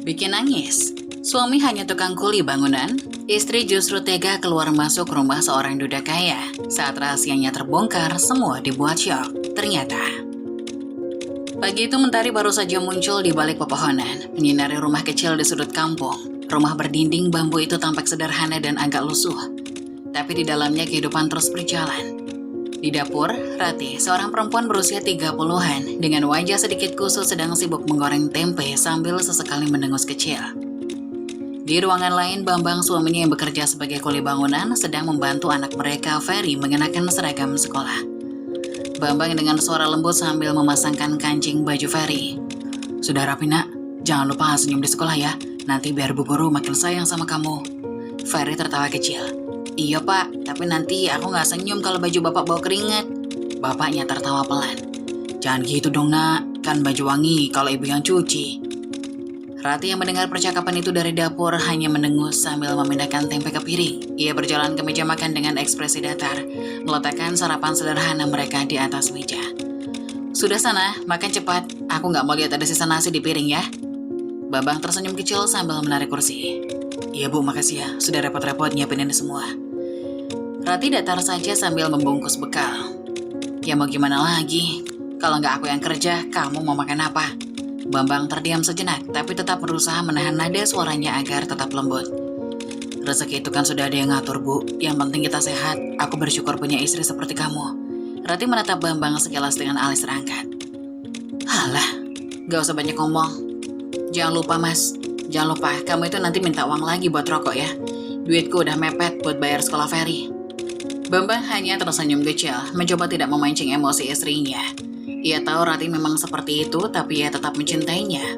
Bikin nangis. Suami hanya tukang kuli bangunan, istri justru tega keluar masuk rumah seorang duda kaya. Saat rahasianya terbongkar, semua dibuat syok. Ternyata pagi itu mentari baru saja muncul di balik pepohonan, menyinari rumah kecil di sudut kampung. Rumah berdinding bambu itu tampak sederhana dan agak lusuh, tapi di dalamnya kehidupan terus berjalan. Di dapur, Rati, seorang perempuan berusia 30-an, dengan wajah sedikit kusut sedang sibuk menggoreng tempe sambil sesekali mendengus kecil. Di ruangan lain, Bambang, suaminya yang bekerja sebagai kuli bangunan, sedang membantu anak mereka, Ferry, mengenakan seragam sekolah. Bambang dengan suara lembut sambil memasangkan kancing baju Ferry. "Sudah rapi, nak. Jangan lupa senyum di sekolah ya. Nanti biar bu guru makin sayang sama kamu." Ferry tertawa kecil. "Iya pak, tapi nanti aku nggak senyum kalau baju bapak bau keringat." Bapaknya tertawa pelan. "Jangan gitu dong nak, kan baju wangi kalau ibu yang cuci." Rati yang mendengar percakapan itu dari dapur hanya mendengus sambil memindahkan tempe ke piring. Ia berjalan ke meja makan dengan ekspresi datar, meletakkan sarapan sederhana mereka di atas meja. "Sudah sana, makan cepat. Aku nggak mau lihat ada sisa nasi di piring ya." Bambang tersenyum kecil sambil menarik kursi. "Iya bu, makasih ya. Sudah repot-repot nyiapin ini semua." Rati datar saja sambil membungkus bekal. "Ya mau gimana lagi? Kalau nggak aku yang kerja, kamu mau makan apa?" Bambang terdiam sejenak, tapi tetap berusaha menahan nada suaranya agar tetap lembut. "Rezeki itu kan sudah ada yang ngatur, Bu. Yang penting kita sehat. Aku bersyukur punya istri seperti kamu." Rati menatap Bambang sekilas dengan alis terangkat. "Halah, gak usah banyak ngomong. Jangan lupa, Mas. Jangan lupa, kamu itu nanti minta uang lagi buat rokok ya. Duitku udah mepet buat bayar sekolah Ferry." Bambang hanya tersenyum kecil, mencoba tidak memancing emosi istrinya. Ia tahu Rati memang seperti itu, tapi ia tetap mencintainya.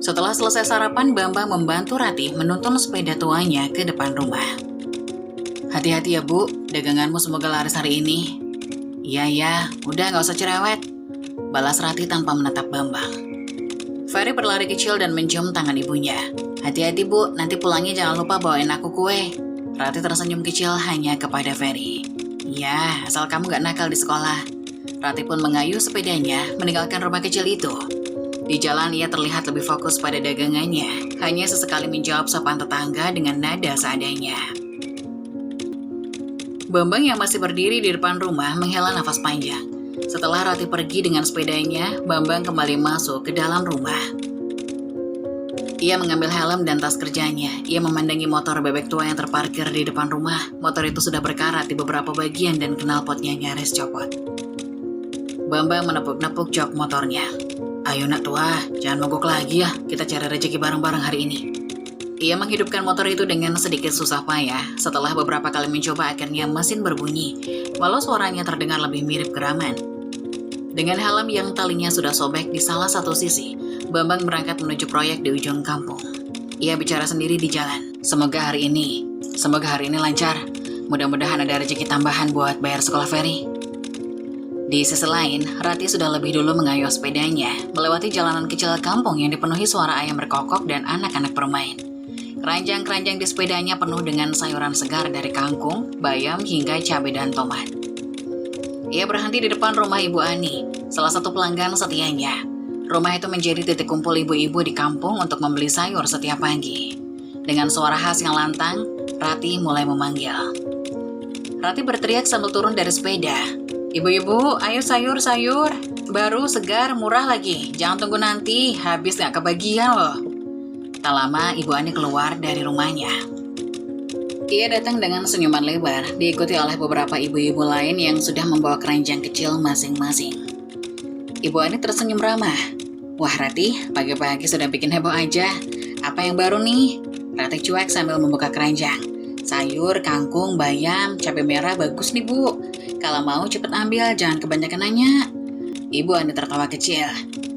Setelah selesai sarapan, Bambang membantu Rati menuntun sepeda tuanya ke depan rumah. "Hati-hati ya Bu, daganganmu semoga laris hari ini." "Iya ya, udah gak usah cerewet," balas Rati tanpa menatap Bambang. Ferry berlari kecil dan mencium tangan ibunya. "Hati-hati Bu, nanti pulangnya jangan lupa bawain aku kue." Rati tersenyum kecil hanya kepada Ferry. "Ya, asal kamu gak nakal di sekolah." Rati pun mengayuh sepedanya meninggalkan rumah kecil itu. Di jalan ia terlihat lebih fokus pada dagangannya, hanya sesekali menjawab sapaan tetangga dengan nada seadanya. Bambang yang masih berdiri di depan rumah menghela nafas panjang. Setelah Rati pergi dengan sepedanya, Bambang kembali masuk ke dalam rumah. Ia mengambil helm dan tas kerjanya. Ia memandangi motor bebek tua yang terparkir di depan rumah. Motor itu sudah berkarat di beberapa bagian dan knalpotnya nyaris copot. Bambang menepuk-nepuk jok motornya. "Ayo nak tua, jangan mogok lagi ya, kita cari rezeki bareng-bareng hari ini." Ia menghidupkan motor itu dengan sedikit susah payah. Setelah beberapa kali mencoba, akhirnya mesin berbunyi, walau suaranya terdengar lebih mirip geraman. Dengan helm yang talinya sudah sobek di salah satu sisi, Bambang berangkat menuju proyek di ujung kampung. Ia bicara sendiri di jalan. Semoga hari ini lancar. Mudah-mudahan ada rezeki tambahan buat bayar sekolah Ferry." Di sisi lain, Rati sudah lebih dulu mengayuh sepedanya, melewati jalanan kecil kampung yang dipenuhi suara ayam berkokok dan anak-anak bermain. Keranjang-keranjang di sepedanya penuh dengan sayuran segar dari kangkung, bayam, hingga cabai dan tomat. Ia berhenti di depan rumah Ibu Ani, salah satu pelanggan setianya. Rumah itu menjadi titik kumpul ibu-ibu di kampung untuk membeli sayur setiap pagi. Dengan suara khas yang lantang, Rati mulai memanggil. Rati berteriak sambil turun dari sepeda. "Ibu-ibu, ayo sayur-sayur. Baru, segar, murah lagi. Jangan tunggu nanti, habis gak kebagian loh." Tak lama, Ibu Ani keluar dari rumahnya. Ia datang dengan senyuman lebar, diikuti oleh beberapa ibu-ibu lain yang sudah membawa keranjang kecil masing-masing. Ibu Ani tersenyum ramah. "Wah Rati, pagi-pagi sudah bikin heboh aja. Apa yang baru nih?" Rati cuek sambil membuka keranjang. "Sayur, kangkung, bayam, cabai merah bagus nih Bu. Kalau mau cepet ambil, jangan kebanyakan nanya." Ibu Ani tertawa kecil.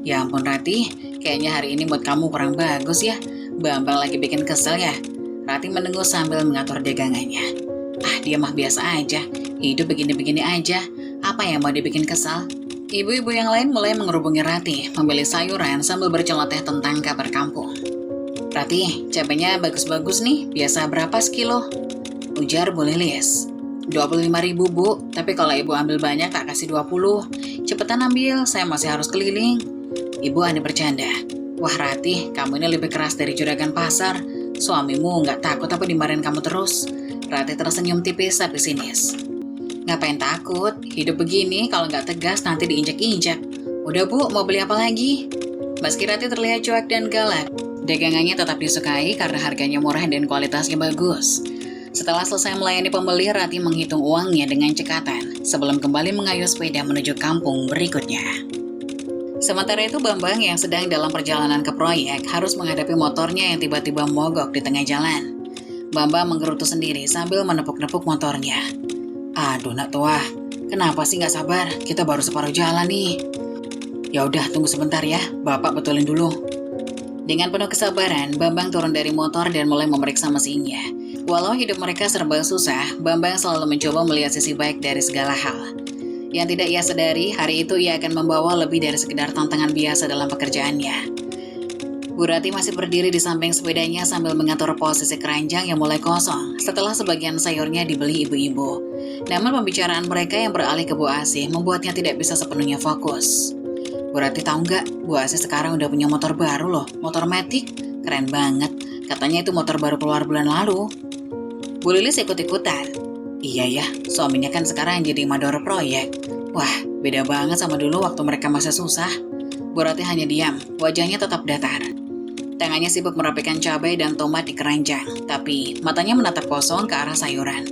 "Ya ampun Rati, kayaknya hari ini mood kamu kurang bagus ya. Bambang lagi bikin kesel ya." Rati mendengus sambil mengatur dagangannya. "Ah, dia mah biasa aja. Hidup begini-begini aja. Apa yang mau dibikin kesal?" Ibu-ibu yang lain mulai mengerubungi Rati, membeli sayuran sambil berceloteh tentang kabar kampung. "Rati, cabenya bagus-bagus nih. Biasa berapa sekilo?" ujar Bu Lilis. 25.000 Bu, tapi kalau ibu ambil banyak tak kasih 20. Cepetan ambil, saya masih harus keliling." Ibu Ani bercanda. Wah Ratih, kamu ini lebih keras dari juragan pasar. Suamimu nggak takut apa dimarahin kamu terus? Ratih tersenyum tipis tapi sinis. Ngapain takut? Hidup begini kalau nggak tegas nanti diinjak-injak. Udah Bu, mau beli apa lagi? Meski Ratih terlihat cuek dan galak, dagangannya tetap disukai karena harganya murah dan kualitasnya bagus. Setelah selesai melayani pembeli, Ratih menghitung uangnya dengan cekatan sebelum kembali mengayuh sepeda menuju kampung berikutnya. Sementara itu Bambang yang sedang dalam perjalanan ke proyek harus menghadapi motornya yang tiba-tiba mogok di tengah jalan. Bambang menggerutu sendiri sambil menepuk-nepuk motornya. Aduh nak tua, kenapa sih nggak sabar? Kita baru separuh jalan nih. Ya udah tunggu sebentar ya, Bapak betulin dulu. Dengan penuh kesabaran, Bambang turun dari motor dan mulai memeriksa mesinnya. Walau hidup mereka serba susah, Bambang selalu mencoba melihat sisi baik dari segala hal. Yang tidak ia sadari, hari itu ia akan membawa lebih dari sekedar tantangan biasa dalam pekerjaannya. Bu Rati masih berdiri di samping sepedanya sambil mengatur posisi keranjang yang mulai kosong setelah sebagian sayurnya dibeli ibu-ibu. Namun pembicaraan mereka yang beralih ke Bu Asih membuatnya tidak bisa sepenuhnya fokus. Bu Rati tahu nggak, Bu Asih sekarang udah punya motor baru loh, motor Matic. Keren banget, katanya itu motor baru keluar bulan lalu. Bu Lilis ikut-ikutan. Iya ya, suaminya kan sekarang jadi mandor proyek. Wah, beda banget sama dulu waktu mereka masih susah. Bu Rati hanya diam, wajahnya tetap datar. Tangannya sibuk merapikan cabai dan tomat di keranjang, tapi matanya menatap kosong ke arah sayuran.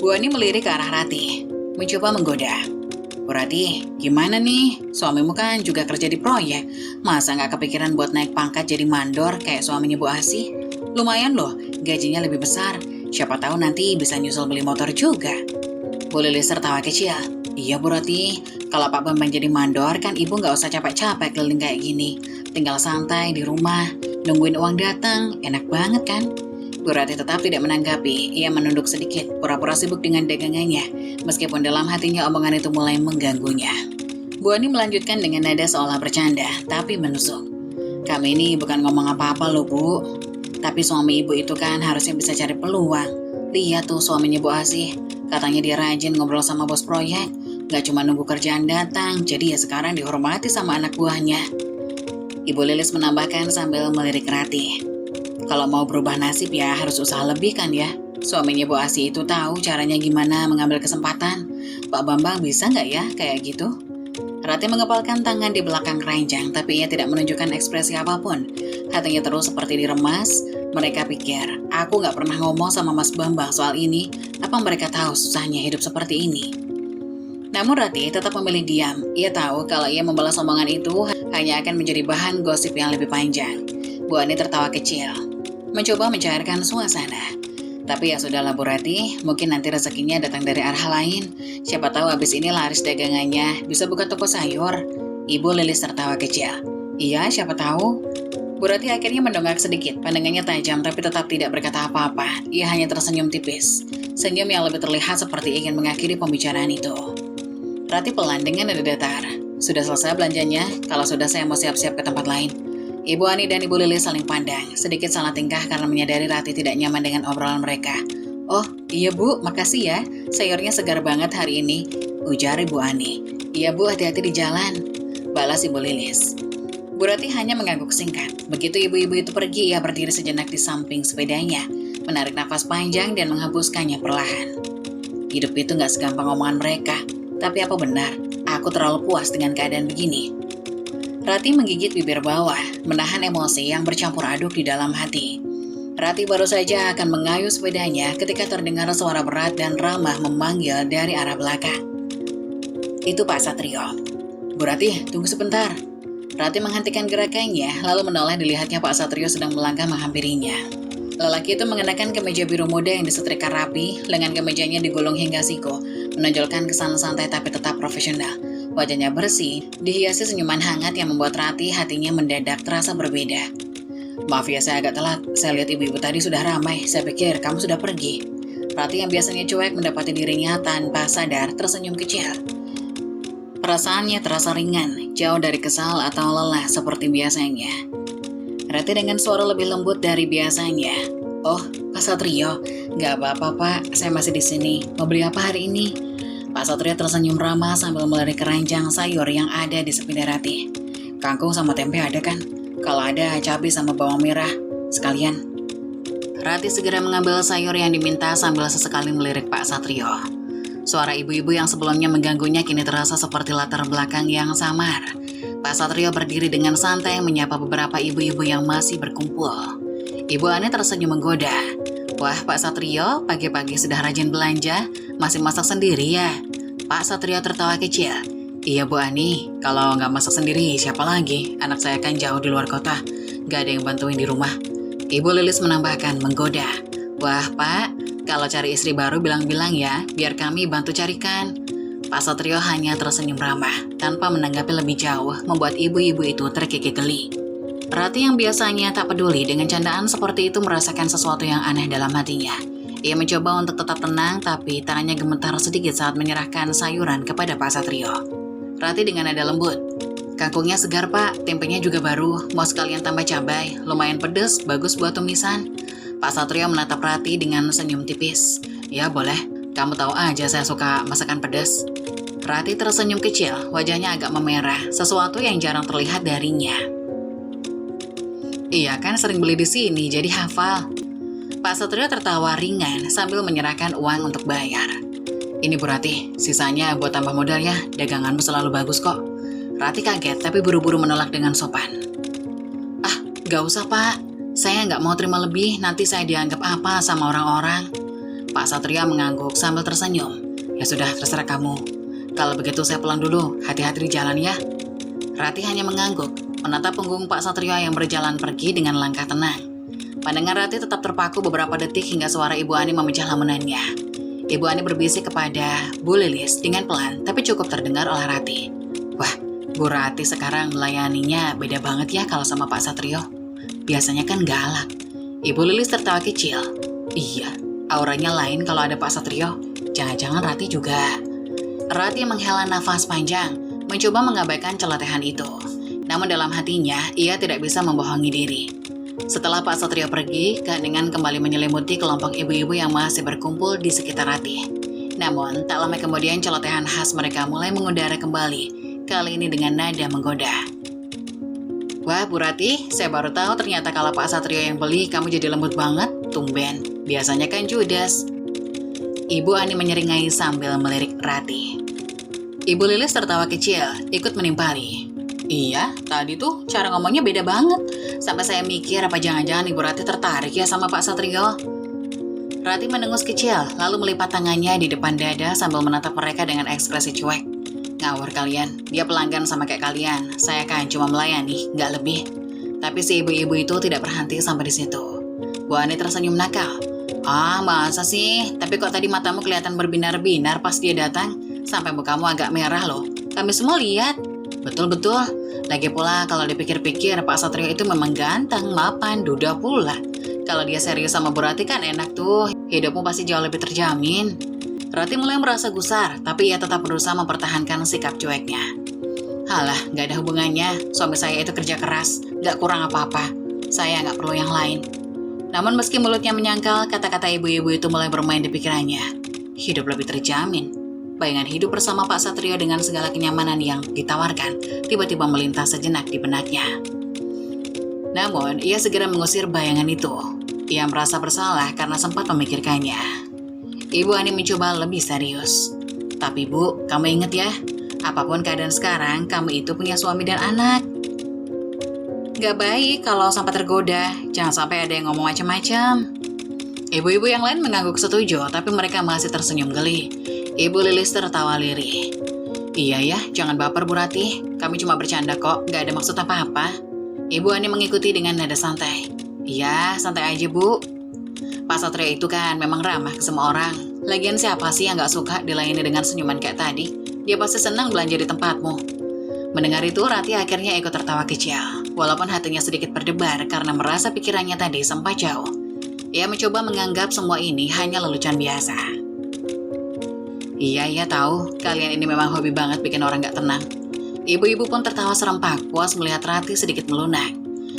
Bu Ani melirik ke arah Rati, mencoba menggoda. Bu Rati, gimana nih? Suamimu kan juga kerja di proyek. Masa nggak kepikiran buat naik pangkat jadi mandor kayak suaminya Bu Asih? Lumayan loh, gajinya lebih besar. Siapa tahu nanti bisa nyusul beli motor juga. Bu Lilis tertawa kecil. Iya Bu Rati, kalau Pak Bambang jadi mandor kan ibu nggak usah capek-capek keliling kayak gini. Tinggal santai di rumah, nungguin uang datang, enak banget kan? Bu Rati tetap tidak menanggapi, ia menunduk sedikit, pura-pura sibuk dengan dagangannya, meskipun dalam hatinya omongan itu mulai mengganggunya. Bu Ani melanjutkan dengan nada seolah bercanda, tapi menusuk. Kami ini bukan ngomong apa-apa loh Bu. Tapi suami ibu itu kan harusnya bisa cari peluang. Lihat tuh suaminya Bu Asih. Katanya dia rajin ngobrol sama bos proyek. Gak cuma nunggu kerjaan datang, jadi ya sekarang dihormati sama anak buahnya. Ibu Lilis menambahkan sambil melirik Rati. Kalau mau berubah nasib ya harus usaha lebih kan ya. Suaminya Bu Asih itu tahu caranya gimana mengambil kesempatan. Pak Bambang bisa nggak ya kayak gitu? Rati mengepalkan tangan di belakang keranjang, tapi ia tidak menunjukkan ekspresi apapun. Hatinya terus seperti diremas. Mereka pikir, aku nggak pernah ngomong sama Mas Bambang soal ini. Apa mereka tahu susahnya hidup seperti ini? Namun Rati tetap memilih diam. Ia tahu kalau ia membalas omongan itu hanya akan menjadi bahan gosip yang lebih panjang. Bu Ani tertawa kecil, mencoba mencairkan suasana. Tapi ya sudahlah Bu Rati, mungkin nanti rezekinya datang dari arah lain. Siapa tahu habis ini laris dagangannya, bisa buka toko sayur. Ibu Lilis tertawa kecil. Iya, siapa tahu. Bu Rati akhirnya mendongak sedikit, pandangannya tajam tapi tetap tidak berkata apa-apa. Ia hanya tersenyum tipis, senyum yang lebih terlihat seperti ingin mengakhiri pembicaraan itu. Rati pelan dengan nada datar. Sudah selesai belanjanya, kalau sudah saya mau siap-siap ke tempat lain. Ibu Ani dan Ibu Lilis saling pandang, sedikit salah tingkah karena menyadari Rati tidak nyaman dengan obrolan mereka. Oh, iya Bu, makasih ya. Sayurnya segar banget hari ini, ujar Ibu Ani. Iya Bu, hati-hati di jalan, balas Ibu Lilis. Bu Rati hanya mengangguk singkat. Begitu ibu-ibu itu pergi, ia berdiri sejenak di samping sepedanya, menarik nafas panjang dan menghembuskannya perlahan. Hidup itu gak segampang omongan mereka, tapi apa benar, aku terlalu puas dengan keadaan begini? Rati menggigit bibir bawah, menahan emosi yang bercampur aduk di dalam hati. Rati baru saja akan mengayuh sepedanya ketika terdengar suara berat dan ramah memanggil dari arah belakang. Itu Pak Satrio. Bu Rati, tunggu sebentar. Rati menghentikan gerakannya, lalu menoleh dilihatnya Pak Satrio sedang melangkah menghampirinya. Lelaki itu mengenakan kemeja biru muda yang disetrika rapi, lengan kemejanya digulung hingga siku, menonjolkan kesan santai tapi tetap profesional. Wajahnya bersih, dihiasi senyuman hangat yang membuat Rati hatinya mendadak terasa berbeda. Maaf ya saya agak telat, saya lihat ibu-ibu tadi sudah ramai, saya pikir kamu sudah pergi. Rati yang biasanya cuek mendapati dirinya tanpa sadar tersenyum kecil. Perasaannya terasa ringan, jauh dari kesal atau lelah seperti biasanya. Rati dengan suara lebih lembut dari biasanya. Oh, Pak Satrio, nggak apa-apa Pak, saya masih di sini. Mau beli apa hari ini? Pak Satrio tersenyum ramah sambil melirik keranjang sayur yang ada di sepeda Rati. Kangkung sama tempe ada kan? Kalau ada, cabai sama bawang merah. Sekalian. Rati segera mengambil sayur yang diminta sambil sesekali melirik Pak Satrio. Suara ibu-ibu yang sebelumnya mengganggunya kini terasa seperti latar belakang yang samar. Pak Satrio berdiri dengan santai menyapa beberapa ibu-ibu yang masih berkumpul. Ibu Ani tersenyum menggoda. Wah, Pak Satrio, pagi-pagi sudah rajin belanja, masih masak sendiri ya? Pak Satrio tertawa kecil. Iya Bu Ani, kalau nggak masak sendiri siapa lagi? Anak saya kan jauh di luar kota, nggak ada yang bantuin di rumah. Ibu Lilis menambahkan menggoda. Wah Pak, kalau cari istri baru bilang-bilang ya, biar kami bantu carikan. Pak Satrio hanya tersenyum ramah, tanpa menanggapi lebih jauh, membuat ibu-ibu itu terkikik geli. Rati yang biasanya tak peduli dengan candaan seperti itu merasakan sesuatu yang aneh dalam hatinya. Ia mencoba untuk tetap tenang, tapi tangannya gemetar sedikit saat menyerahkan sayuran kepada Pak Satrio. Rati dengan nada lembut. Kangkungnya segar Pak, tempenya juga baru, mau sekalian tambah cabai, lumayan pedes, bagus buat tumisan. Pak Satrio menatap Rati dengan senyum tipis. Ya boleh, kamu tahu aja saya suka masakan pedas. Rati tersenyum kecil, wajahnya agak memerah, sesuatu yang jarang terlihat darinya. Iya kan sering beli di sini, jadi hafal. Pak Satrio tertawa ringan sambil menyerahkan uang untuk bayar. Ini Bu Rati, sisanya buat tambah modal ya, daganganmu selalu bagus kok. Rati kaget tapi buru-buru menolak dengan sopan. Ah, gak usah Pak, saya nggak mau terima lebih, nanti saya dianggap apa sama orang-orang. Pak Satrio mengangguk sambil tersenyum. Ya sudah, terserah kamu. Kalau begitu saya pulang dulu, hati-hati di jalan ya. Rati hanya mengangguk, menatap punggung Pak Satrio yang berjalan pergi dengan langkah tenang. Pandangan Rati tetap terpaku beberapa detik hingga suara Ibu Ani memecah lamunannya. Ibu Ani berbisik kepada Bu Lilis dengan pelan, tapi cukup terdengar oleh Rati. Wah, Bu Rati sekarang melayaninya beda banget ya kalau sama Pak Satrio. Biasanya kan galak. Ibu Lilis tertawa kecil. Iya, auranya lain kalau ada Pak Satrio. Jangan-jangan Rati juga. Rati menghela nafas panjang, mencoba mengabaikan celotehan itu. Namun dalam hatinya, ia tidak bisa membohongi diri. Setelah Pak Satrio pergi, keheningan kembali menyelimuti kelompok ibu-ibu yang masih berkumpul di sekitar Rati. Namun, tak lama kemudian celotehan khas mereka mulai mengudara kembali. Kali ini dengan nada menggoda. Wah Bu Rati, saya baru tahu ternyata kalau Pak Satrio yang beli kamu jadi lembut banget, tumben. Biasanya kan judes. Ibu Ani menyeringai sambil melirik Rati. Ibu Lilis tertawa kecil, ikut menimpali. Iya, tadi tuh cara ngomongnya beda banget. Sampai saya mikir apa jangan-jangan Ibu Rati tertarik ya sama Pak Satrio. Rati mendengus kecil, lalu melipat tangannya di depan dada sambil menatap mereka dengan ekspresi cuek. Ngawur kalian, dia pelanggan sama kayak kalian. Saya kan cuma melayani, nggak lebih. Tapi si ibu-ibu itu tidak berhenti sampai di situ. Bu Ani tersenyum nakal. Ah, masa sih? Tapi kok tadi matamu kelihatan berbinar-binar pas dia datang? Sampai mukamu agak merah loh. Kami semua lihat. Betul-betul. Lagi pula kalau dipikir-pikir Pak Satrio itu memang ganteng, mapan, duda pula. Kalau dia serius sama Bu Rati kan enak tuh. Hidupmu pasti jauh lebih terjamin. Rati mulai merasa gusar, tapi ia tetap berusaha mempertahankan sikap cueknya. Halah, gak ada hubungannya. Suami saya itu kerja keras, gak kurang apa-apa. Saya gak perlu yang lain. Namun meski mulutnya menyangkal, kata-kata ibu-ibu itu mulai bermain di pikirannya. Hidup lebih terjamin. Bayangan hidup bersama Pak Satrio dengan segala kenyamanan yang ditawarkan, tiba-tiba melintas sejenak di benaknya. Namun, ia segera mengusir bayangan itu. Ia merasa bersalah karena sempat memikirkannya. Ibu Ani mencoba lebih serius. Tapi Bu, kamu ingat ya, apapun keadaan sekarang, kamu itu punya suami dan anak. Gak baik kalau sampai tergoda, jangan sampai ada yang ngomong macam-macam. Ibu-ibu yang lain mengangguk setuju, tapi mereka masih tersenyum geli. Ibu Lilis tertawa lirih. Iya ya, jangan baper Bu Rati, kami cuma bercanda kok, gak ada maksud apa-apa. Ibu Ani mengikuti dengan nada santai. Iya, santai aja Bu. Pak Satrio itu kan memang ramah ke semua orang. Lagian siapa sih yang gak suka dilayani dengan senyuman kayak tadi? Dia pasti senang belanja di tempatmu. Mendengar itu, Rati akhirnya ikut tertawa kecil. Walaupun hatinya sedikit berdebar karena merasa pikirannya tadi sempat jauh. Ia mencoba menganggap semua ini hanya lelucon biasa. Iya tahu, kalian ini memang hobi banget bikin orang gak tenang. Ibu-ibu pun tertawa serempak, puas melihat Rati sedikit melunak.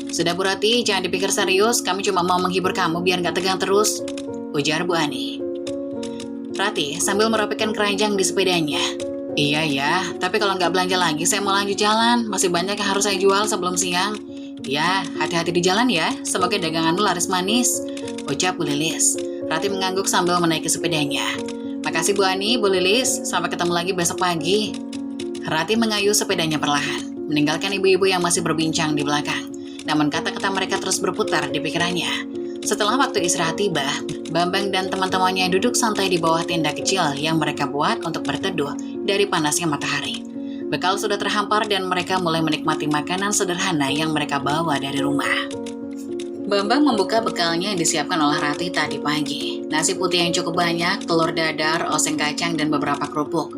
Sudah Bu Rati, jangan dipikir serius, kami cuma mau menghibur kamu biar gak tegang terus, ujar Bu Ani. Rati sambil merapikan keranjang di sepedanya. Iya ya, tapi kalau nggak belanja lagi saya mau lanjut jalan. Masih banyak yang harus saya jual sebelum siang. Ya, hati-hati di jalan ya. Semoga daganganmu laris manis, ucap Bu Lilis. Rati mengangguk sambil menaiki sepedanya. Makasih Bu Ani, Bu Lilis. Sampai ketemu lagi besok pagi. Rati mengayuh sepedanya perlahan, meninggalkan ibu-ibu yang masih berbincang di belakang. Namun kata-kata mereka terus berputar di pikirannya. Setelah waktu istirahat tiba, Bambang dan teman-temannya duduk santai di bawah tenda kecil yang mereka buat untuk berteduh dari panasnya matahari. Bekal sudah terhampar dan mereka mulai menikmati makanan sederhana yang mereka bawa dari rumah. Bambang membuka bekalnya yang disiapkan oleh Rati tadi pagi. Nasi putih yang cukup banyak, telur dadar, oseng kacang, dan beberapa kerupuk.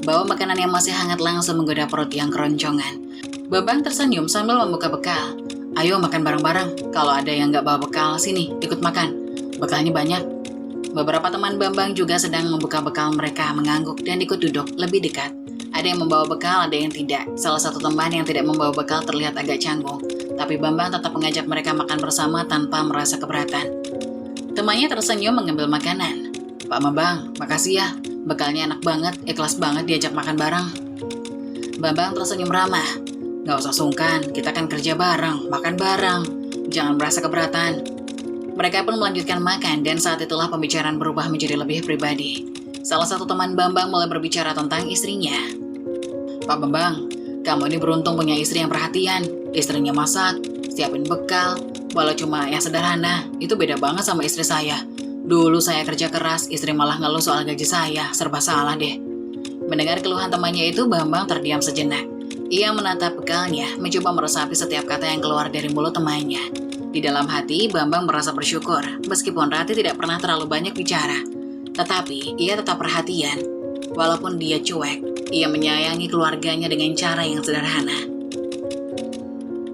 Bawa makanan yang masih hangat langsung menggoda perut yang keroncongan. Bambang tersenyum sambil membuka bekal. Ayo makan bareng-bareng, kalau ada yang nggak bawa bekal, sini, ikut makan. Bekalnya banyak. Beberapa teman Bambang juga sedang membuka bekal mereka mengangguk dan ikut duduk lebih dekat. Ada yang membawa bekal, ada yang tidak. Salah satu teman yang tidak membawa bekal terlihat agak canggung, tapi Bambang tetap mengajak mereka makan bersama tanpa merasa keberatan. Temannya tersenyum mengambil makanan. Pak Bambang, makasih ya. Bekalnya enak banget, ikhlas banget diajak makan bareng. Bambang tersenyum ramah. Gak usah sungkan, kita kan kerja bareng, makan bareng. Jangan merasa keberatan. Mereka pun melanjutkan makan dan saat itulah pembicaraan berubah menjadi lebih pribadi. Salah satu teman Bambang mulai berbicara tentang istrinya. Pak Bambang, kamu ini beruntung punya istri yang perhatian. Istrinya masak, siapin bekal, walau cuma yang sederhana, itu beda banget sama istri saya. Dulu saya kerja keras, istri malah ngeluh soal gaji saya, serba salah deh. Mendengar keluhan temannya itu, Bambang terdiam sejenak. Ia menatap bekalnya, mencoba meresapi setiap kata yang keluar dari mulut temannya. Di dalam hati, Bambang merasa bersyukur, meskipun Rati tidak pernah terlalu banyak bicara. Tetapi, ia tetap perhatian. Walaupun dia cuek, ia menyayangi keluarganya dengan cara yang sederhana.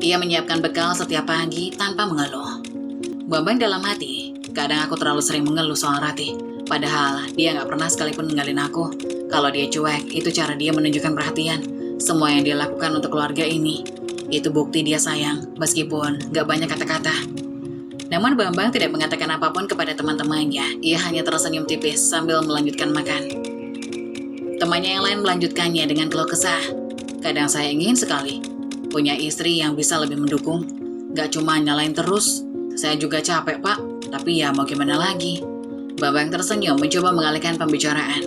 Ia menyiapkan bekal setiap pagi tanpa mengeluh. Bambang dalam hati, kadang aku terlalu sering mengeluh soal Rati. Padahal, dia gak pernah sekalipun ninggalin aku. Kalau dia cuek, itu cara dia menunjukkan perhatian. Semua yang dia lakukan untuk keluarga ini, itu bukti dia sayang, meskipun gak banyak kata-kata. Namun Bambang tidak mengatakan apapun kepada teman-temannya, ia hanya tersenyum tipis sambil melanjutkan makan. Temannya yang lain melanjutkannya dengan keluh kesah. Kadang saya ingin sekali punya istri yang bisa lebih mendukung, gak cuma nyalain terus. Saya juga capek pak, tapi ya mau gimana lagi. Bambang tersenyum mencoba mengalihkan pembicaraan.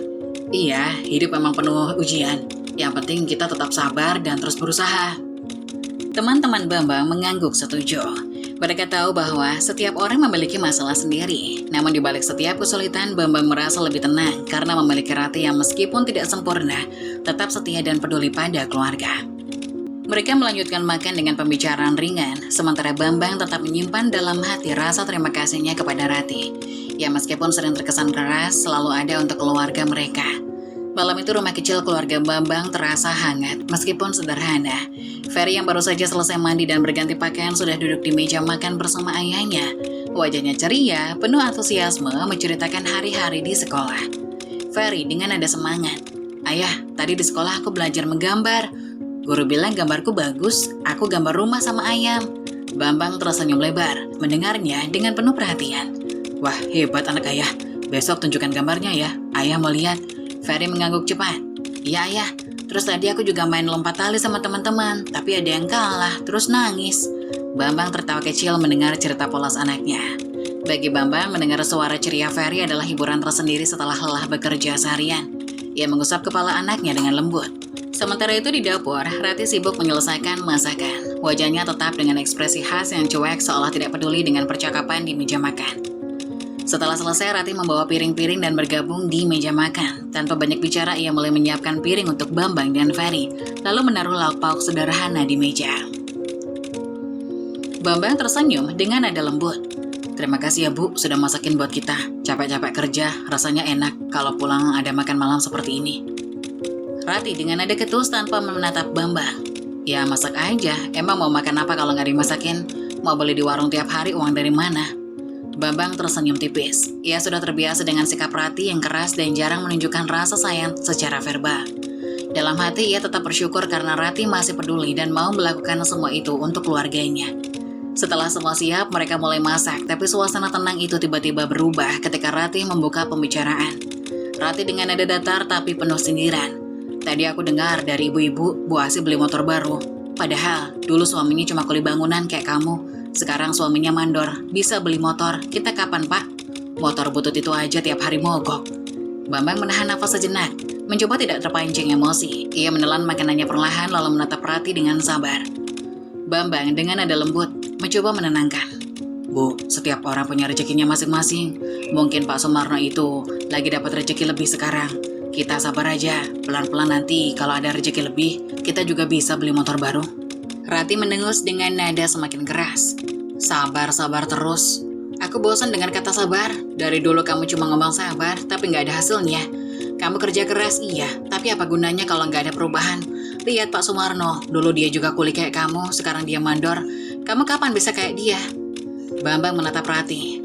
Iya, hidup memang penuh ujian. Yang penting kita tetap sabar dan terus berusaha. Teman-teman Bambang mengangguk setuju. Mereka tahu bahwa setiap orang memiliki masalah sendiri. Namun di balik setiap kesulitan, Bambang merasa lebih tenang karena memiliki Rati yang meskipun tidak sempurna, tetap setia dan peduli pada keluarga. Mereka melanjutkan makan dengan pembicaraan ringan, sementara Bambang tetap menyimpan dalam hati rasa terima kasihnya kepada Rati. Ya meskipun sering terkesan keras, selalu ada untuk keluarga mereka. Malam itu rumah kecil keluarga Bambang terasa hangat, meskipun sederhana. Ferry yang baru saja selesai mandi dan berganti pakaian sudah duduk di meja makan bersama ayahnya. Wajahnya ceria, penuh antusiasme menceritakan hari-hari di sekolah. Ferry dengan nada semangat. Ayah, tadi di sekolah aku belajar menggambar. Guru bilang gambarku bagus, aku gambar rumah sama ayam. Bambang tersenyum lebar, mendengarnya dengan penuh perhatian. Wah, hebat anak ayah. Besok tunjukkan gambarnya ya, ayah mau lihat. Ferry mengangguk cepat. Iya ayah, terus tadi aku juga main lompat tali sama teman-teman, tapi ada yang kalah, terus nangis. Bambang tertawa kecil mendengar cerita polos anaknya. Bagi Bambang, mendengar suara ceria Ferry adalah hiburan tersendiri setelah lelah bekerja seharian. Ia mengusap kepala anaknya dengan lembut. Sementara itu di dapur, Rati sibuk menyelesaikan masakan. Wajahnya tetap dengan ekspresi khas yang cuek seolah tidak peduli dengan percakapan di meja makan. Setelah selesai, Rati membawa piring-piring dan bergabung di meja makan. Tanpa banyak bicara, ia mulai menyiapkan piring untuk Bambang dan Ferry, lalu menaruh lauk pauk sederhana di meja. Bambang tersenyum dengan nada lembut. Terima kasih ya Bu, sudah masakin buat kita. Capek-capek kerja, rasanya enak kalau pulang ada makan malam seperti ini. Rati dengan nada ketus tanpa menatap Bambang. Ya masak aja, emang mau makan apa kalau nggak dimasakin? Mau beli di warung tiap hari, uang dari mana? Bambang tersenyum tipis. Ia sudah terbiasa dengan sikap Rati yang keras dan jarang menunjukkan rasa sayang secara verbal. Dalam hati ia tetap bersyukur karena Rati masih peduli dan mau melakukan semua itu untuk keluarganya. Setelah semua siap, mereka mulai masak, tapi suasana tenang itu tiba-tiba berubah ketika Rati membuka pembicaraan. Rati dengan nada datar tapi penuh sindiran. Tadi aku dengar dari ibu-ibu, Bu Asi beli motor baru. Padahal dulu suaminya cuma kuli bangunan kayak kamu. Sekarang suaminya mandor, bisa beli motor. Kita kapan, Pak? Motor butut itu aja tiap hari mogok. Bambang menahan nafas sejenak, mencoba tidak terpancing emosi. Ia menelan makanannya perlahan lalu menatap Rati dengan sabar. Bambang dengan nada lembut mencoba menenangkan. Bu, setiap orang punya rezekinya masing-masing. Mungkin Pak Sumarno itu lagi dapat rezeki lebih sekarang. Kita sabar aja, pelan-pelan nanti kalau ada rezeki lebih, kita juga bisa beli motor baru. Rati mendengus dengan nada semakin keras. Sabar terus. Aku bosan dengan kata sabar. Dari dulu kamu cuma ngomong sabar, tapi nggak ada hasilnya. Kamu kerja keras iya, tapi apa gunanya kalau nggak ada perubahan? Lihat Pak Sumarno, dulu dia juga kuli kayak kamu, sekarang dia mandor. Kamu kapan bisa kayak dia? Bambang menatap Rati,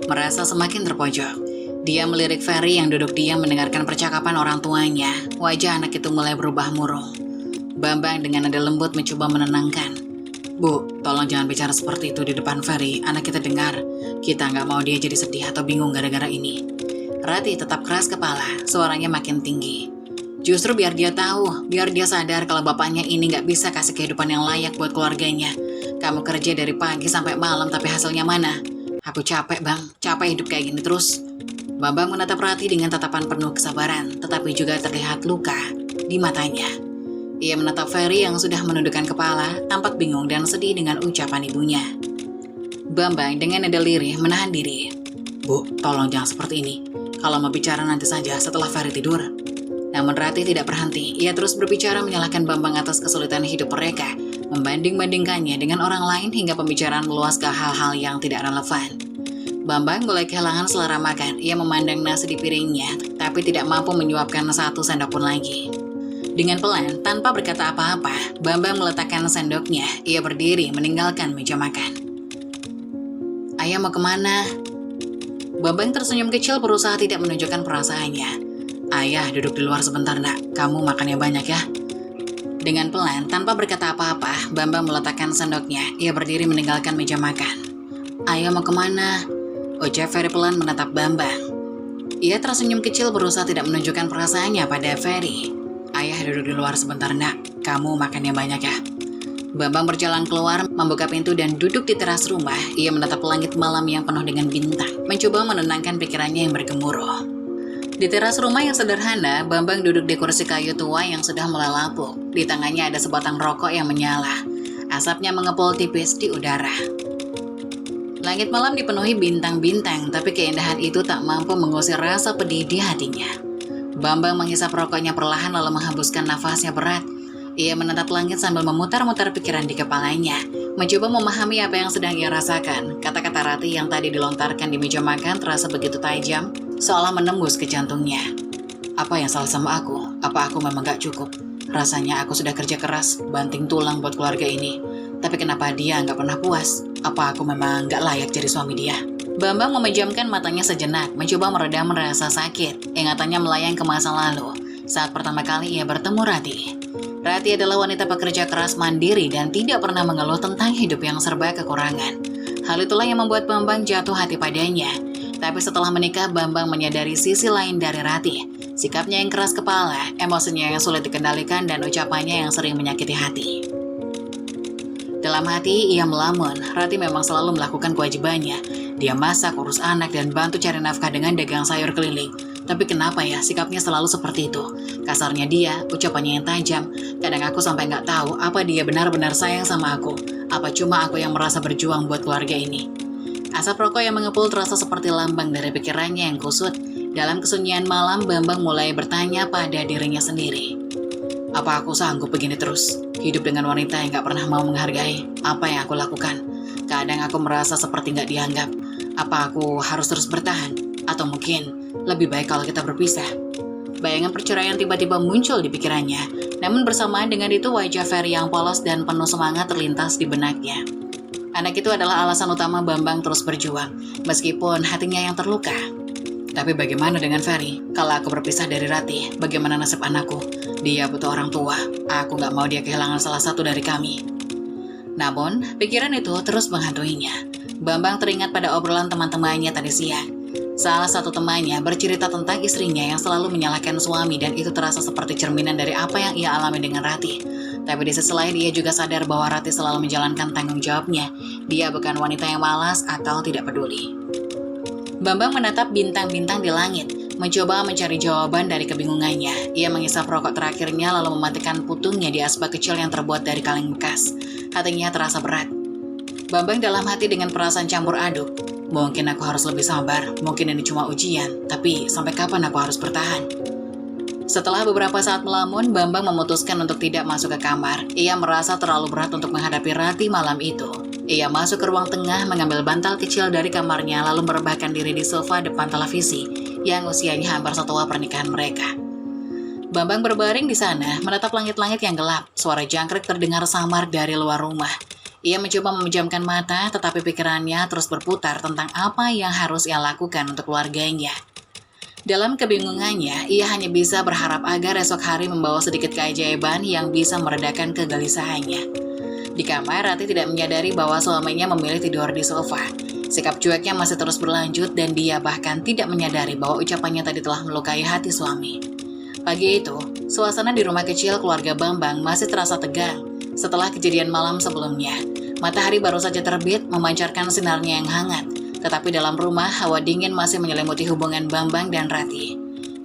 merasa semakin terpojok. Dia melirik Ferry yang duduk diam mendengarkan percakapan orang tuanya. Wajah anak itu mulai berubah murung. Bambang dengan nada lembut mencoba menenangkan. Bu, tolong jangan bicara seperti itu di depan Ferry. Anak kita dengar. Kita nggak mau dia jadi sedih atau bingung gara-gara ini. Rati tetap keras kepala, suaranya makin tinggi. Justru biar dia tahu, biar dia sadar kalau bapaknya ini nggak bisa kasih kehidupan yang layak buat keluarganya. Kamu kerja dari pagi sampai malam tapi hasilnya mana? Aku capek bang, capek hidup kayak gini terus. Bambang menatap Rati dengan tatapan penuh kesabaran, tetapi juga terlihat luka di matanya. Ia menatap Ferry yang sudah menundukkan kepala, tampak bingung dan sedih dengan ucapan ibunya. Bambang dengan nada lirih menahan diri. Bu, tolong jangan seperti ini. Kalau mau bicara nanti saja setelah Ferry tidur. Namun Rati tidak berhenti. Ia terus berbicara menyalahkan Bambang atas kesulitan hidup mereka, membanding-bandingkannya dengan orang lain hingga pembicaraan meluas ke hal-hal yang tidak relevan. Bambang mulai kehilangan selera makan. Ia memandang nasi di piringnya, tapi tidak mampu menyuapkan satu sendok pun lagi. Dengan pelan, tanpa berkata apa-apa, Bambang meletakkan sendoknya. Ia berdiri meninggalkan meja makan. Ayah mau kemana? Bambang tersenyum kecil berusaha tidak menunjukkan perasaannya. Ayah duduk di luar sebentar nak, kamu makannya banyak ya. Dengan pelan, tanpa berkata apa-apa, Bambang meletakkan sendoknya. Ia berdiri meninggalkan meja makan. Ayah mau kemana? Ucap Ferry pelan menatap Bambang. Ia tersenyum kecil berusaha tidak menunjukkan perasaannya pada Ferry. Ayah duduk di luar sebentar nak, kamu makannya banyak ya. Bambang berjalan keluar, membuka pintu dan duduk di teras rumah. Ia menatap langit malam yang penuh dengan bintang, mencoba menenangkan pikirannya yang bergemuruh. Di teras rumah yang sederhana, Bambang duduk di kursi kayu tua yang sudah mulai lapuk. Di tangannya ada sebatang rokok yang menyala. Asapnya mengepul tipis di udara. Langit malam dipenuhi bintang-bintang, tapi keindahan itu tak mampu mengusir rasa pedih di hatinya. Bambang menghisap rokoknya perlahan lalu menghembuskan nafasnya berat. Ia menatap langit sambil memutar-mutar pikiran di kepalanya, mencoba memahami apa yang sedang ia rasakan. Kata-kata Rati yang tadi dilontarkan di meja makan terasa begitu tajam, seolah menembus ke jantungnya. Apa yang salah sama aku? Apa aku memang gak cukup? Rasanya aku sudah kerja keras, banting tulang buat keluarga ini. Tapi kenapa dia gak pernah puas? Apa aku memang gak layak jadi suami dia? Bambang memejamkan matanya sejenak, mencoba meredam rasa sakit. Ingatannya melayang ke masa lalu, saat pertama kali ia bertemu Rati. Rati adalah wanita pekerja keras mandiri dan tidak pernah mengeluh tentang hidup yang serba kekurangan. Hal itulah yang membuat Bambang jatuh hati padanya. Tapi setelah menikah, Bambang menyadari sisi lain dari Rati. Sikapnya yang keras kepala, emosinya yang sulit dikendalikan, dan ucapannya yang sering menyakiti hati. Dalam hati, ia melamun. Rati memang selalu melakukan kewajibannya. Dia masak, urus anak, dan bantu cari nafkah dengan dagang sayur keliling. Tapi kenapa ya sikapnya selalu seperti itu? Kasarnya dia, ucapannya yang tajam. Kadang aku sampai nggak tahu apa dia benar-benar sayang sama aku. Apa cuma aku yang merasa berjuang buat keluarga ini? Asap rokok yang mengepul terasa seperti lambang dari pikirannya yang kusut. Dalam kesunyian malam, Bambang mulai bertanya pada dirinya sendiri. Apa aku sanggup begini terus? Hidup dengan wanita yang gak pernah mau menghargai apa yang aku lakukan. Kadang aku merasa seperti gak dianggap. Apa aku harus terus bertahan? Atau mungkin lebih baik kalau kita berpisah? Bayangan perceraian tiba-tiba muncul di pikirannya. Namun bersamaan dengan itu wajah Ferry yang polos dan penuh semangat terlintas di benaknya. Anak itu adalah alasan utama Bambang terus berjuang, meskipun hatinya yang terluka. Tapi bagaimana dengan Ferry? Kalau aku berpisah dari Rati, bagaimana nasib anakku? Dia butuh orang tua. Aku gak mau dia kehilangan salah satu dari kami. Namun, pikiran itu terus menghantuinya. Bambang teringat pada obrolan teman-temannya tadi siang. Salah satu temannya bercerita tentang istrinya yang selalu menyalahkan suami dan itu terasa seperti cerminan dari apa yang ia alami dengan Rati. Tapi di sisi lain ia juga sadar bahwa Rati selalu menjalankan tanggung jawabnya. Dia bukan wanita yang malas atau tidak peduli. Bambang menatap bintang-bintang di langit, mencoba mencari jawaban dari kebingungannya. Ia mengisap rokok terakhirnya lalu mematikan putungnya di asbak kecil yang terbuat dari kaleng bekas. Hatinya terasa berat. Bambang dalam hati dengan perasaan campur aduk. Mungkin aku harus lebih sabar, mungkin ini cuma ujian, tapi sampai kapan aku harus bertahan? Setelah beberapa saat melamun, Bambang memutuskan untuk tidak masuk ke kamar. Ia merasa terlalu berat untuk menghadapi Rati malam itu. Ia masuk ke ruang tengah, mengambil bantal kecil dari kamarnya, lalu merebahkan diri di sofa depan televisi, yang usianya hampir setua pernikahan mereka. Bambang berbaring di sana, menatap langit-langit yang gelap. Suara jangkrik terdengar samar dari luar rumah. Ia mencoba memejamkan mata, tetapi pikirannya terus berputar tentang apa yang harus ia lakukan untuk keluarganya. Dalam kebingungannya, ia hanya bisa berharap agar esok hari membawa sedikit keajaiban yang bisa meredakan kegelisahannya. Di kamar, Rati tidak menyadari bahwa suaminya memilih tidur di sofa. Sikap cueknya masih terus berlanjut dan dia bahkan tidak menyadari bahwa ucapannya tadi telah melukai hati suami. Pagi itu, suasana di rumah kecil keluarga Bambang masih terasa tegang. Setelah kejadian malam sebelumnya, matahari baru saja terbit memancarkan sinarnya yang hangat. Tetapi dalam rumah, hawa dingin masih menyelimuti hubungan Bambang dan Rati.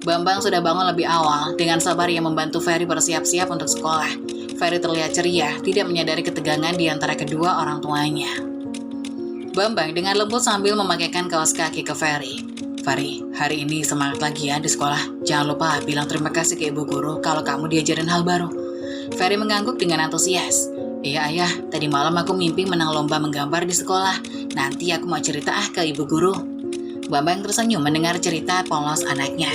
Bambang sudah bangun lebih awal, dengan sabar ia membantu Ferry bersiap-siap untuk sekolah. Ferry terlihat ceria, tidak menyadari ketegangan di antara kedua orang tuanya. Bambang dengan lembut sambil memakaikan kaos kaki ke Ferry. Ferry, hari ini semangat lagi ya di sekolah. Jangan lupa bilang terima kasih ke ibu guru kalau kamu diajarin hal baru. Ferry mengangguk dengan antusias. Iya ayah, tadi malam aku mimpi menang lomba menggambar di sekolah. Nanti aku mau cerita ke ibu guru. Bambang tersenyum mendengar cerita polos anaknya.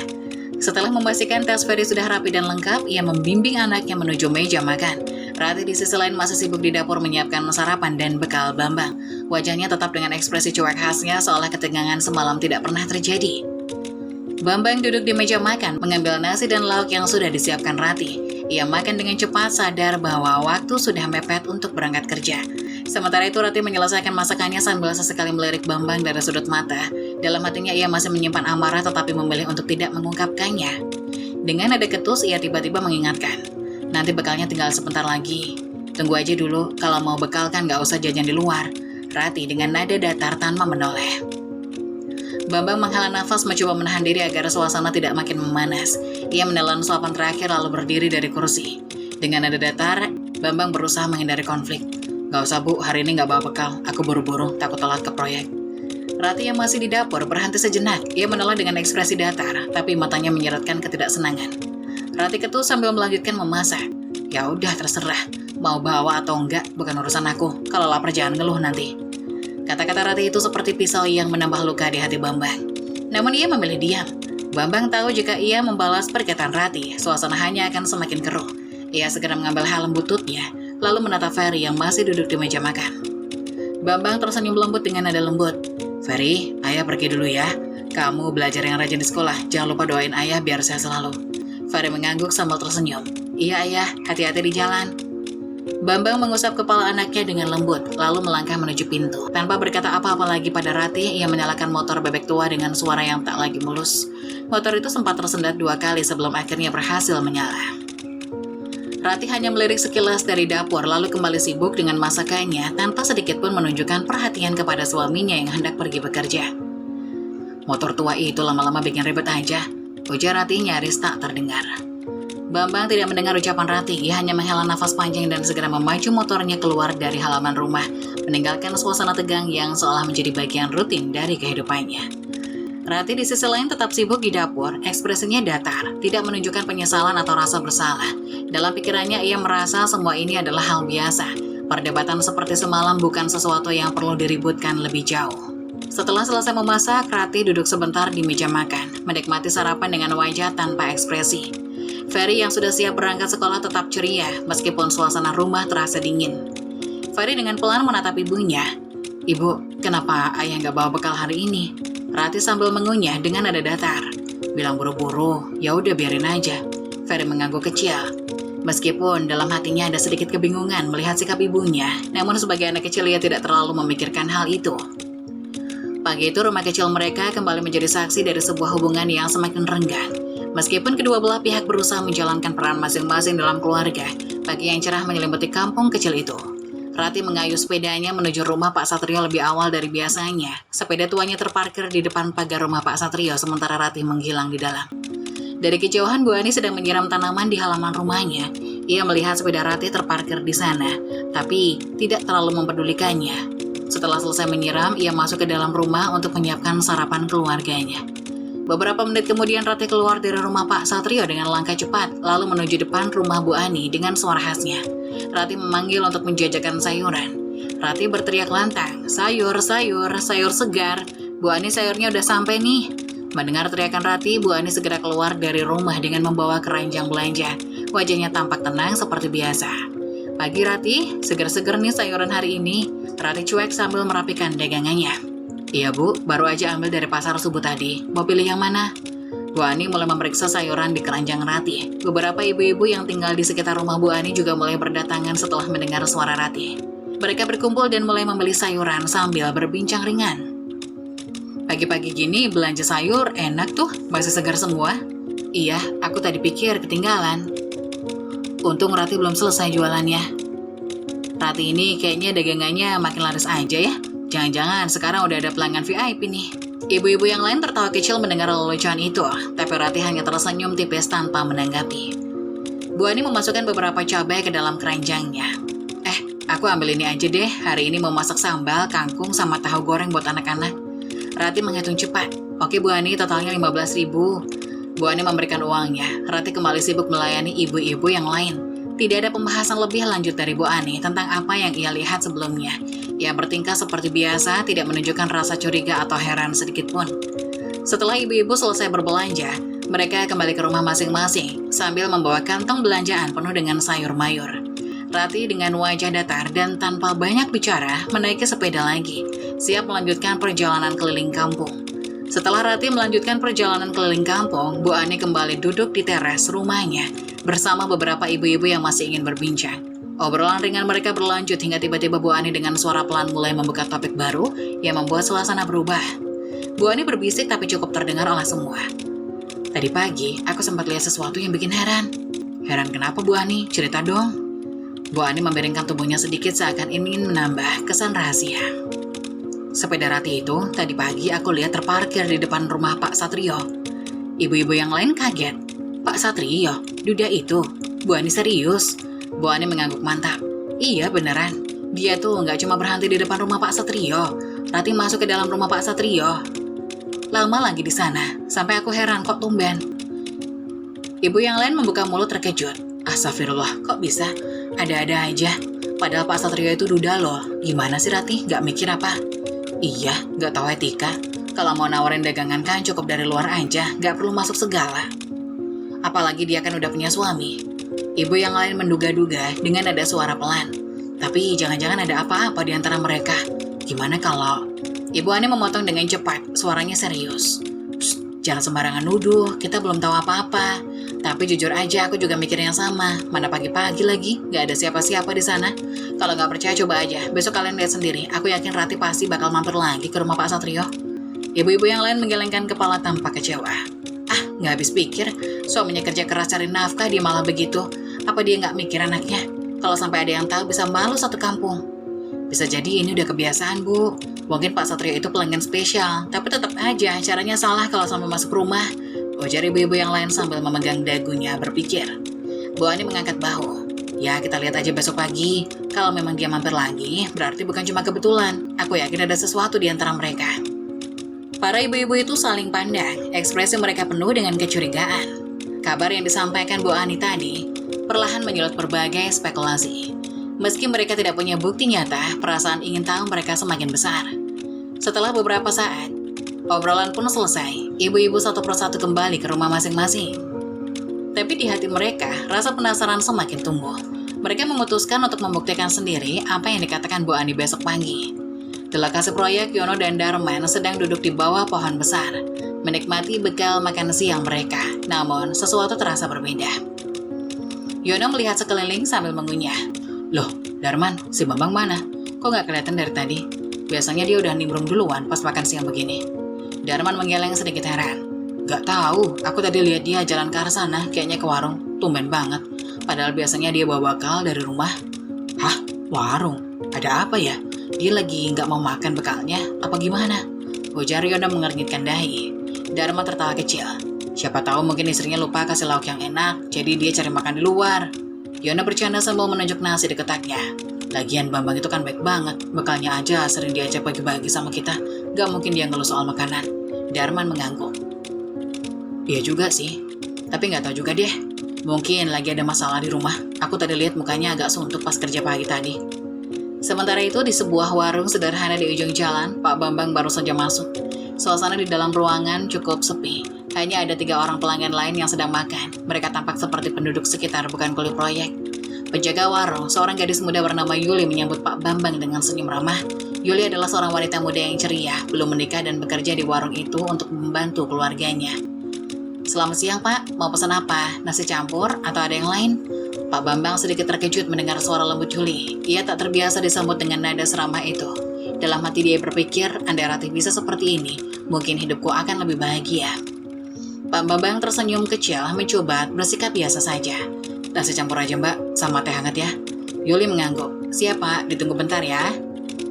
Setelah memastikan tas Ferry sudah rapi dan lengkap, ia membimbing anaknya menuju meja makan. Rati di sisi lain masih sibuk di dapur menyiapkan sarapan dan bekal Bambang. Wajahnya tetap dengan ekspresi cuek khasnya seolah ketegangan semalam tidak pernah terjadi. Bambang duduk di meja makan, mengambil nasi dan lauk yang sudah disiapkan Rati. Ia makan dengan cepat, sadar bahwa waktu sudah mepet untuk berangkat kerja. Sementara itu Rati menyelesaikan masakannya sambil sesekali melirik Bambang dari sudut mata. Dalam hatinya ia masih menyimpan amarah tetapi memilih untuk tidak mengungkapkannya. Dengan nada ketus ia tiba-tiba mengingatkan, nanti bekalnya tinggal sebentar lagi. Tunggu aja dulu, kalau mau bekal kan gak usah jajan di luar. Rati dengan nada datar tanpa menoleh. Bambang menghela nafas mencoba menahan diri agar suasana tidak makin memanas. Ia menelan suapan terakhir lalu berdiri dari kursi. Dengan nada datar, Bambang berusaha menghindari konflik. Gak usah bu, hari ini gak bawa bekal. Aku buru-buru, takut telat ke proyek. Rati yang masih di dapur berhenti sejenak. Ia menoleh dengan ekspresi datar, tapi matanya menyeratkan ketidaksenangan. Rati ketus sambil melanjutkan memasak. Ya udah terserah, mau bawa atau enggak bukan urusan aku. Kalau lapar jangan ngeluh nanti. Kata-kata Rati itu seperti pisau yang menambah luka di hati Bambang. Namun ia memilih diam. Bambang tahu jika ia membalas perkataan Rati, suasana hanya akan semakin keruh. Ia segera mengambil helm bututnya, lalu menatap Ferry yang masih duduk di meja makan. Bambang tersenyum lembut dengan nada lembut. Ferry, ayah pergi dulu ya. Kamu belajar yang rajin di sekolah, jangan lupa doain ayah biar sehat selalu. Ferry mengangguk sambil tersenyum. Iya ayah, hati-hati di jalan. Bambang mengusap kepala anaknya dengan lembut, lalu melangkah menuju pintu. Tanpa berkata apa-apa lagi pada Rati, ia menyalakan motor bebek tua dengan suara yang tak lagi mulus. Motor itu sempat tersendat 2 kali sebelum akhirnya berhasil menyala. Rati hanya melirik sekilas dari dapur, lalu kembali sibuk dengan masakannya tanpa sedikit pun menunjukkan perhatian kepada suaminya yang hendak pergi bekerja. Motor tua itu lama-lama bikin ribet aja, ujar Rati nyaris tak terdengar. Bambang tidak mendengar ucapan Rati, ia hanya menghela nafas panjang dan segera memacu motornya keluar dari halaman rumah, meninggalkan suasana tegang yang seolah menjadi bagian rutin dari kehidupannya. Rati di sisi lain tetap sibuk di dapur, ekspresinya datar, tidak menunjukkan penyesalan atau rasa bersalah. Dalam pikirannya ia merasa semua ini adalah hal biasa. Perdebatan seperti semalam bukan sesuatu yang perlu diributkan lebih jauh. Setelah selesai memasak, Rati duduk sebentar di meja makan, menikmati sarapan dengan wajah tanpa ekspresi. Ferry yang sudah siap berangkat sekolah tetap ceria, meskipun suasana rumah terasa dingin. Ferry dengan pelan menatap ibunya. Ibu, kenapa ayah nggak bawa bekal hari ini? Rati sambil mengunyah dengan nada datar. Bilang buru-buru, ya udah biarin aja. Ferry mengangguk kecil. Meskipun dalam hatinya ada sedikit kebingungan melihat sikap ibunya, namun sebagai anak kecil ia tidak terlalu memikirkan hal itu. Pagi itu rumah kecil mereka kembali menjadi saksi dari sebuah hubungan yang semakin renggang. Meskipun kedua belah pihak berusaha menjalankan peran masing-masing dalam keluarga, pagi yang cerah menyelimuti kampung kecil itu. Rati mengayuh sepedanya menuju rumah Pak Satrio lebih awal dari biasanya. Sepeda tuanya terparkir di depan pagar rumah Pak Satrio sementara Rati menghilang di dalam. Dari kejauhan Bu Ani sedang menyiram tanaman di halaman rumahnya. Ia melihat sepeda Rati terparkir di sana, tapi tidak terlalu mempedulikannya. Setelah selesai menyiram, ia masuk ke dalam rumah untuk menyiapkan sarapan keluarganya. Beberapa menit kemudian Rati keluar dari rumah Pak Satrio dengan langkah cepat, lalu menuju depan rumah Bu Ani dengan suara khasnya. Rati memanggil untuk menjajakan sayuran. Rati berteriak lantang, sayur, sayur, sayur segar. Bu Ani sayurnya udah sampai nih. Mendengar teriakan Rati, Bu Ani segera keluar dari rumah dengan membawa keranjang belanja. Wajahnya tampak tenang seperti biasa. Pagi Rati, seger-seger nih sayuran hari ini. Rati cuek sambil merapikan dagangannya. Iya Bu, baru aja ambil dari pasar subuh tadi. Mau pilih yang mana? Bu Ani mulai memeriksa sayuran di keranjang Rati. Beberapa ibu-ibu yang tinggal di sekitar rumah Bu Ani juga mulai berdatangan setelah mendengar suara Rati. Mereka berkumpul dan mulai membeli sayuran sambil berbincang ringan. Pagi-pagi gini belanja sayur enak tuh, masih segar semua. Iya, aku tadi pikir ketinggalan. Untung Rati belum selesai jualannya. Rati ini kayaknya dagangannya makin laris aja ya. Jangan-jangan sekarang udah ada pelanggan VIP nih. Ibu-ibu yang lain tertawa kecil mendengar lelucon itu, tapi Rati hanya tersenyum tipis tanpa menanggapi. Bu Ani memasukkan beberapa cabai ke dalam keranjangnya. Aku ambil ini aja deh, hari ini mau masak sambal, kangkung, sama tahu goreng buat anak-anak. Rati menghitung cepat. Oke Bu Ani, totalnya 15.000. Bu Ani memberikan uangnya. Rati kembali sibuk melayani ibu-ibu yang lain. Tidak ada pembahasan lebih lanjut dari Bu Ani tentang apa yang ia lihat sebelumnya. Ia bertingkah seperti biasa, tidak menunjukkan rasa curiga atau heran sedikit pun. Setelah ibu-ibu selesai berbelanja, mereka kembali ke rumah masing-masing sambil membawa kantong belanjaan penuh dengan sayur mayur. Rati dengan wajah datar dan tanpa banyak bicara menaiki sepeda lagi, siap melanjutkan perjalanan keliling kampung. Setelah Rati melanjutkan perjalanan keliling kampung, Bu Ani kembali duduk di teras rumahnya bersama beberapa ibu-ibu yang masih ingin berbincang. Obrolan ringan mereka berlanjut hingga tiba-tiba Bu Ani dengan suara pelan mulai membuka topik baru yang membuat suasana berubah. Bu Ani berbisik tapi cukup terdengar oleh semua. Tadi pagi, aku sempat lihat sesuatu yang bikin heran. Heran kenapa Bu Ani? Cerita dong. Bu Ani memiringkan tubuhnya sedikit seakan ingin menambah kesan rahasia. Sepeda Rati itu tadi pagi aku lihat terparkir di depan rumah Pak Satrio. Ibu-ibu yang lain kaget. Pak Satrio, duda itu. Bu Ani serius. Bu Ani mengangguk mantap. Iya beneran. Dia tuh nggak cuma berhenti di depan rumah Pak Satrio. Rati masuk ke dalam rumah Pak Satrio. Lama lagi di sana, sampai aku heran kok tumben. Ibu yang lain membuka mulut terkejut. Astagfirullah, kok bisa? Ada-ada aja. Padahal Pak Satrio itu duda loh. Gimana sih Rati? Nggak mikir apa? Iya, nggak tahu etika. Kalau mau nawarin dagangan kan cukup dari luar aja, nggak perlu masuk segala. Apalagi dia kan udah punya suami. Ibu yang lain menduga-duga dengan ada suara pelan. Tapi jangan-jangan ada apa-apa di antara mereka. Gimana kalau... Ibu Ani memotong dengan cepat, suaranya serius. Jangan sembarangan nuduh, kita belum tahu apa-apa. Tapi jujur aja aku juga mikir yang sama. Mana pagi-pagi lagi, nggak ada siapa-siapa di sana. Kalau nggak percaya coba aja, besok kalian lihat sendiri. Aku yakin Rati pasti bakal mampir lagi ke rumah Pak Satrio. Ibu-ibu yang lain menggelengkan kepala tanpa kecewa. Nggak habis pikir, suaminya kerja keras cari nafkah, dia malah begitu. Apa dia nggak mikir anaknya? Kalau sampai ada yang tahu bisa malu satu kampung. Bisa jadi ini udah kebiasaan, Bu. Mungkin Pak Satrio itu pelanggan spesial, tapi tetap aja caranya salah kalau sampai masuk rumah. Ujar ibu-ibu yang lain sambil memegang dagunya berpikir. Bu Ani mengangkat bahu. Ya, kita lihat aja besok pagi. Kalau memang dia mampir lagi, berarti bukan cuma kebetulan. Aku yakin ada sesuatu di antara mereka. Para ibu-ibu itu saling pandang, ekspresi mereka penuh dengan kecurigaan. Kabar yang disampaikan Bu Ani tadi perlahan menyulut berbagai spekulasi. Meski mereka tidak punya bukti nyata, perasaan ingin tahu mereka semakin besar. Setelah beberapa saat, obrolan pun selesai. Ibu-ibu satu persatu kembali ke rumah masing-masing. Tapi di hati mereka, rasa penasaran semakin tumbuh. Mereka memutuskan untuk membuktikan sendiri apa yang dikatakan Bu Ani besok pagi. Di lokasi proyek, Yono dan Darman sedang duduk di bawah pohon besar, menikmati bekal makan siang mereka. Namun, sesuatu terasa berbeda. Yono melihat sekeliling sambil mengunyah. Loh, Darman, si Bambang mana? Kok nggak kelihatan dari tadi? Biasanya dia udah nimbrung duluan pas makan siang begini. Darman menggeleng sedikit heran. Gak tahu, aku tadi lihat dia jalan ke arah sana, kayaknya ke warung. Tumben banget. Padahal biasanya dia bawa bekal dari rumah. Hah? Warung? Ada apa ya? Dia lagi gak mau makan bekalnya? Apa gimana? Ujar Yono mengernyitkan dahi. Dharma tertawa kecil. Siapa tahu mungkin istrinya lupa kasih lauk yang enak, jadi dia cari makan di luar. Yono bercanda sambil menunjuk nasi di ketaknya. Lagian Bambang itu kan baik banget, bekalnya aja sering diajak bagi-bagi sama kita. Gak mungkin dia ngeluh soal makanan. Darman mengangguk. Iya juga sih, tapi gak tahu juga deh. Mungkin lagi ada masalah di rumah. Aku tadi lihat mukanya agak suntuk pas kerja pagi tadi. Sementara itu di sebuah warung sederhana di ujung jalan, Pak Bambang baru saja masuk. Suasana di dalam ruangan cukup sepi. Hanya ada 3 orang pelanggan lain yang sedang makan. Mereka tampak seperti penduduk sekitar, bukan kuli proyek. Penjaga warung, seorang gadis muda bernama Yuli menyambut Pak Bambang dengan senyum ramah. Yuli adalah seorang wanita muda yang ceria, belum menikah dan bekerja di warung itu untuk membantu keluarganya. Selamat siang Pak, mau pesan apa? Nasi campur atau ada yang lain? Pak Bambang sedikit terkejut mendengar suara lembut Yuli. Ia tak terbiasa disambut dengan nada seramah itu. Dalam hati dia berpikir, andai Ratih bisa seperti ini, mungkin hidupku akan lebih bahagia. Pak Bambang tersenyum kecil, mencoba bersikap biasa saja. Nasi campur aja Mbak, sama teh hangat ya. Yuli mengangguk. Siap Pak, ditunggu bentar ya.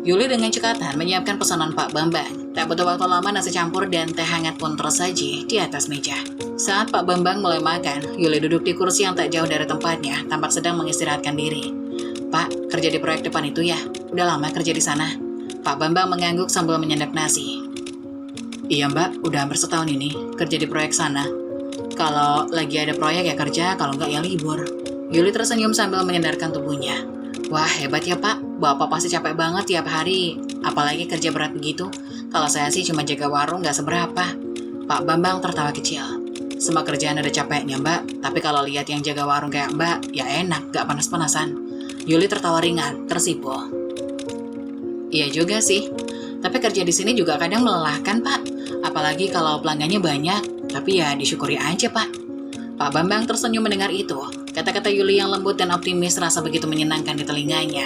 Yuli dengan cekatan menyiapkan pesanan Pak Bambang. Tak butuh waktu lama nasi campur dan teh hangat pun tersaji di atas meja. Saat Pak Bambang mulai makan, Yuli duduk di kursi yang tak jauh dari tempatnya, tampak sedang mengistirahatkan diri. Pak, kerja di proyek depan itu ya? Udah lama kerja di sana? Pak Bambang mengangguk sambil menyendok nasi. Iya Mbak, udah hampir setahun ini kerja di proyek sana. Kalau lagi ada proyek ya kerja, kalau enggak ya libur. Yuli tersenyum sambil menyandarkan tubuhnya. Wah hebat ya Pak, Bapak pasti capek banget tiap hari. Apalagi kerja berat begitu. Kalau saya sih cuma jaga warung gak seberapa. Pak Bambang tertawa kecil. Semua kerjaan ada capeknya Mbak, tapi kalau lihat yang jaga warung kayak Mbak, ya enak, gak panas-panasan. Yuli tertawa ringan, tersipu. Iya juga sih, tapi kerja di sini juga kadang melelahkan Pak. Apalagi kalau pelanggannya banyak. Tapi ya disyukuri aja Pak. Pak Bambang tersenyum mendengar itu. Kata-kata Yuli yang lembut dan optimis rasa begitu menyenangkan di telinganya.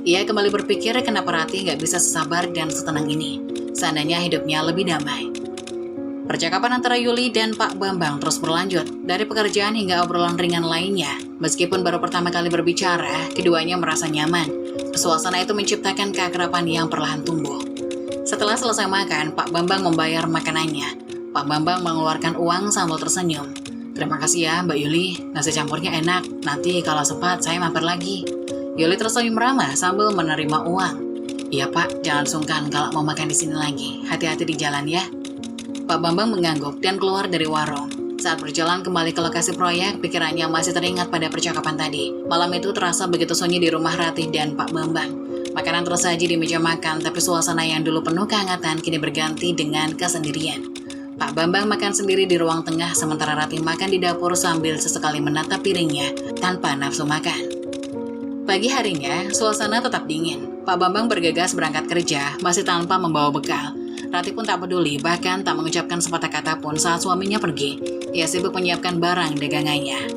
Ia kembali berpikir kenapa Ratih gak bisa sesabar dan setenang ini. Seandainya hidupnya lebih damai. Percakapan antara Yuli dan Pak Bambang terus berlanjut. Dari pekerjaan hingga obrolan ringan lainnya. Meskipun baru pertama kali berbicara, keduanya merasa nyaman. Suasana itu menciptakan keakraban yang perlahan tumbuh. Setelah selesai makan, Pak Bambang membayar makanannya. Pak Bambang mengeluarkan uang sambil tersenyum. Terima kasih ya Mbak Yuli, nasi campurnya enak. Nanti kalau sempat saya mampir lagi. Yuli tersenyum ramah sambil menerima uang. Iya Pak, jangan sungkan kalau mau makan di sini lagi. Hati-hati di jalan ya. Pak Bambang mengangguk dan keluar dari warung. Saat berjalan kembali ke lokasi proyek, pikirannya masih teringat pada percakapan tadi. Malam itu terasa begitu sunyi di rumah Ratih dan Pak Bambang. Makanan tersaji di meja makan, tapi suasana yang dulu penuh kehangatan kini berganti dengan kesendirian. Pak Bambang makan sendiri di ruang tengah, sementara Ratih makan di dapur sambil sesekali menatap piringnya tanpa nafsu makan. Pagi harinya, suasana tetap dingin. Pak Bambang bergegas berangkat kerja, masih tanpa membawa bekal. Ratih pun tak peduli, bahkan tak mengucapkan sepatah kata pun saat suaminya pergi. Ia sibuk menyiapkan barang dagangannya.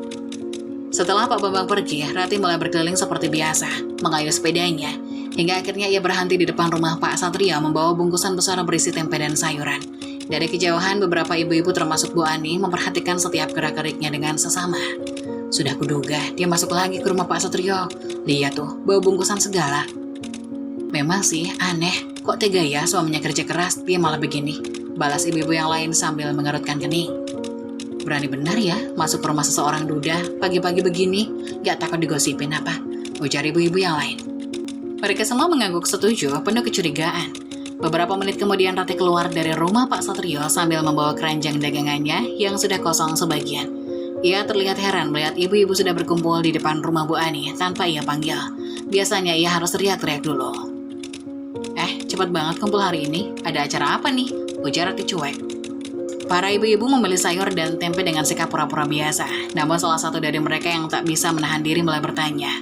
Setelah Pak Bambang pergi, Ratih mulai berkeliling seperti biasa, mengayuh sepedanya. Hingga akhirnya ia berhenti di depan rumah Pak Satrio membawa bungkusan besar berisi tempe dan sayuran. Dari kejauhan, beberapa ibu-ibu termasuk Bu Ani memperhatikan setiap gerak-geriknya dengan sesama. Sudah kuduga, dia masuk lagi ke rumah Pak Satrio. Lihat tuh, bawa bungkusan segala. Memang sih, aneh. Kok tega ya suaminya kerja keras, dia malah begini. Balas ibu-ibu yang lain sambil mengerutkan kening. Berani benar ya, masuk ke rumah seseorang duda, pagi-pagi begini. Gak takut digosipin apa? Ujar ibu-ibu yang lain. Mereka semua mengangguk setuju, penuh kecurigaan. Beberapa menit kemudian Ratih keluar dari rumah Pak Satrio sambil membawa keranjang dagangannya yang sudah kosong sebagian. Ia terlihat heran melihat ibu-ibu sudah berkumpul di depan rumah Bu Ani tanpa ia panggil. Biasanya ia harus teriak-teriak dulu. Cepat banget kumpul hari ini. Ada acara apa nih? Ujar Ratih cuek. Para ibu-ibu membeli sayur dan tempe dengan sikap pura-pura biasa. Namun salah satu dari mereka yang tak bisa menahan diri mulai bertanya.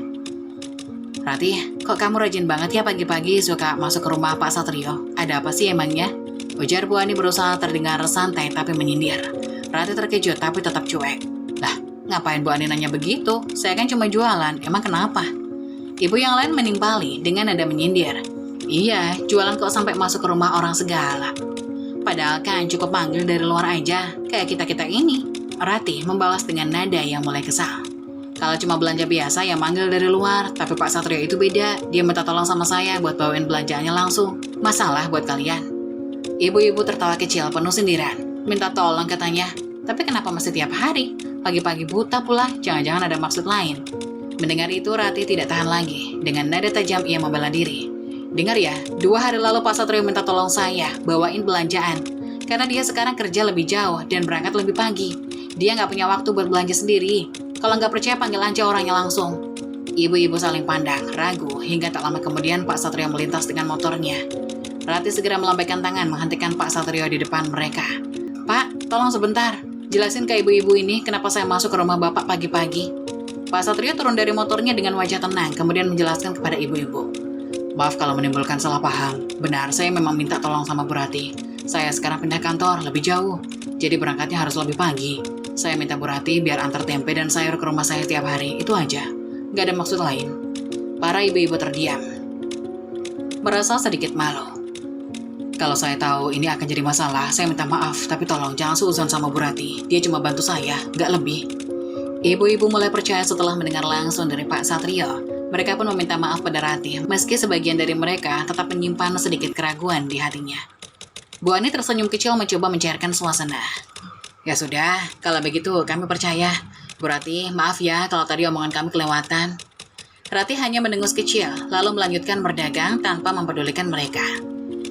Ratih, kok kamu rajin banget ya pagi-pagi suka masuk ke rumah Pak Satrio? Ada apa sih emangnya? Ujar Bu Ani berusaha terdengar santai tapi menyindir. Ratih terkejut tapi tetap cuek. Lah, ngapain Bu Ani nanya begitu? Saya kan cuma jualan, emang kenapa? Ibu yang lain menimpali dengan nada menyindir. Iya, jualan kok sampai masuk ke rumah orang segala. Padahal kan cukup manggil dari luar aja, kayak kita-kita ini. Rati membalas dengan nada yang mulai kesal. Kalau cuma belanja biasa ya manggil dari luar, tapi Pak Satrio itu beda. Dia minta tolong sama saya buat bawain belanjaannya langsung. Masalah buat kalian. Ibu-ibu tertawa kecil penuh sindiran. Minta tolong katanya. Tapi kenapa masih tiap hari? Pagi-pagi buta pula, jangan-jangan ada maksud lain. Mendengar itu Rati tidak tahan lagi. Dengan nada tajam ia membela diri. Dengar ya, 2 hari lalu Pak Satrio minta tolong saya bawain belanjaan. Karena dia sekarang kerja lebih jauh dan berangkat lebih pagi. Dia nggak punya waktu buat belanja sendiri. Kalau nggak percaya panggil aja orangnya langsung. Ibu-ibu saling pandang, ragu, hingga tak lama kemudian Pak Satrio melintas dengan motornya. Rati segera melambaikan tangan menghentikan Pak Satrio di depan mereka. Pak, tolong sebentar. Jelasin ke ibu-ibu ini kenapa saya masuk ke rumah Bapak pagi-pagi. Pak Satrio turun dari motornya dengan wajah tenang, kemudian menjelaskan kepada ibu-ibu. Maaf kalau menimbulkan salah paham. Benar, saya memang minta tolong sama Bu Rati. Saya sekarang pindah kantor lebih jauh, jadi berangkatnya harus lebih pagi. Saya minta Bu Rati biar antar tempe dan sayur ke rumah saya tiap hari, itu aja. Gak ada maksud lain. Para ibu-ibu terdiam. Merasa sedikit malu. Kalau saya tahu ini akan jadi masalah, saya minta maaf, tapi tolong jangan suuzon sama Bu Rati. Dia cuma bantu saya, gak lebih. Ibu-ibu mulai percaya setelah mendengar langsung dari Pak Satrio. Mereka pun meminta maaf pada Rati, meski sebagian dari mereka tetap menyimpan sedikit keraguan di hatinya. Bu Ani tersenyum kecil mencoba mencairkan suasana. Ya sudah, kalau begitu kami percaya. Bu Rati, maaf ya kalau tadi omongan kami kelewatan. Rati hanya mendengus kecil, lalu melanjutkan berdagang tanpa mempedulikan mereka.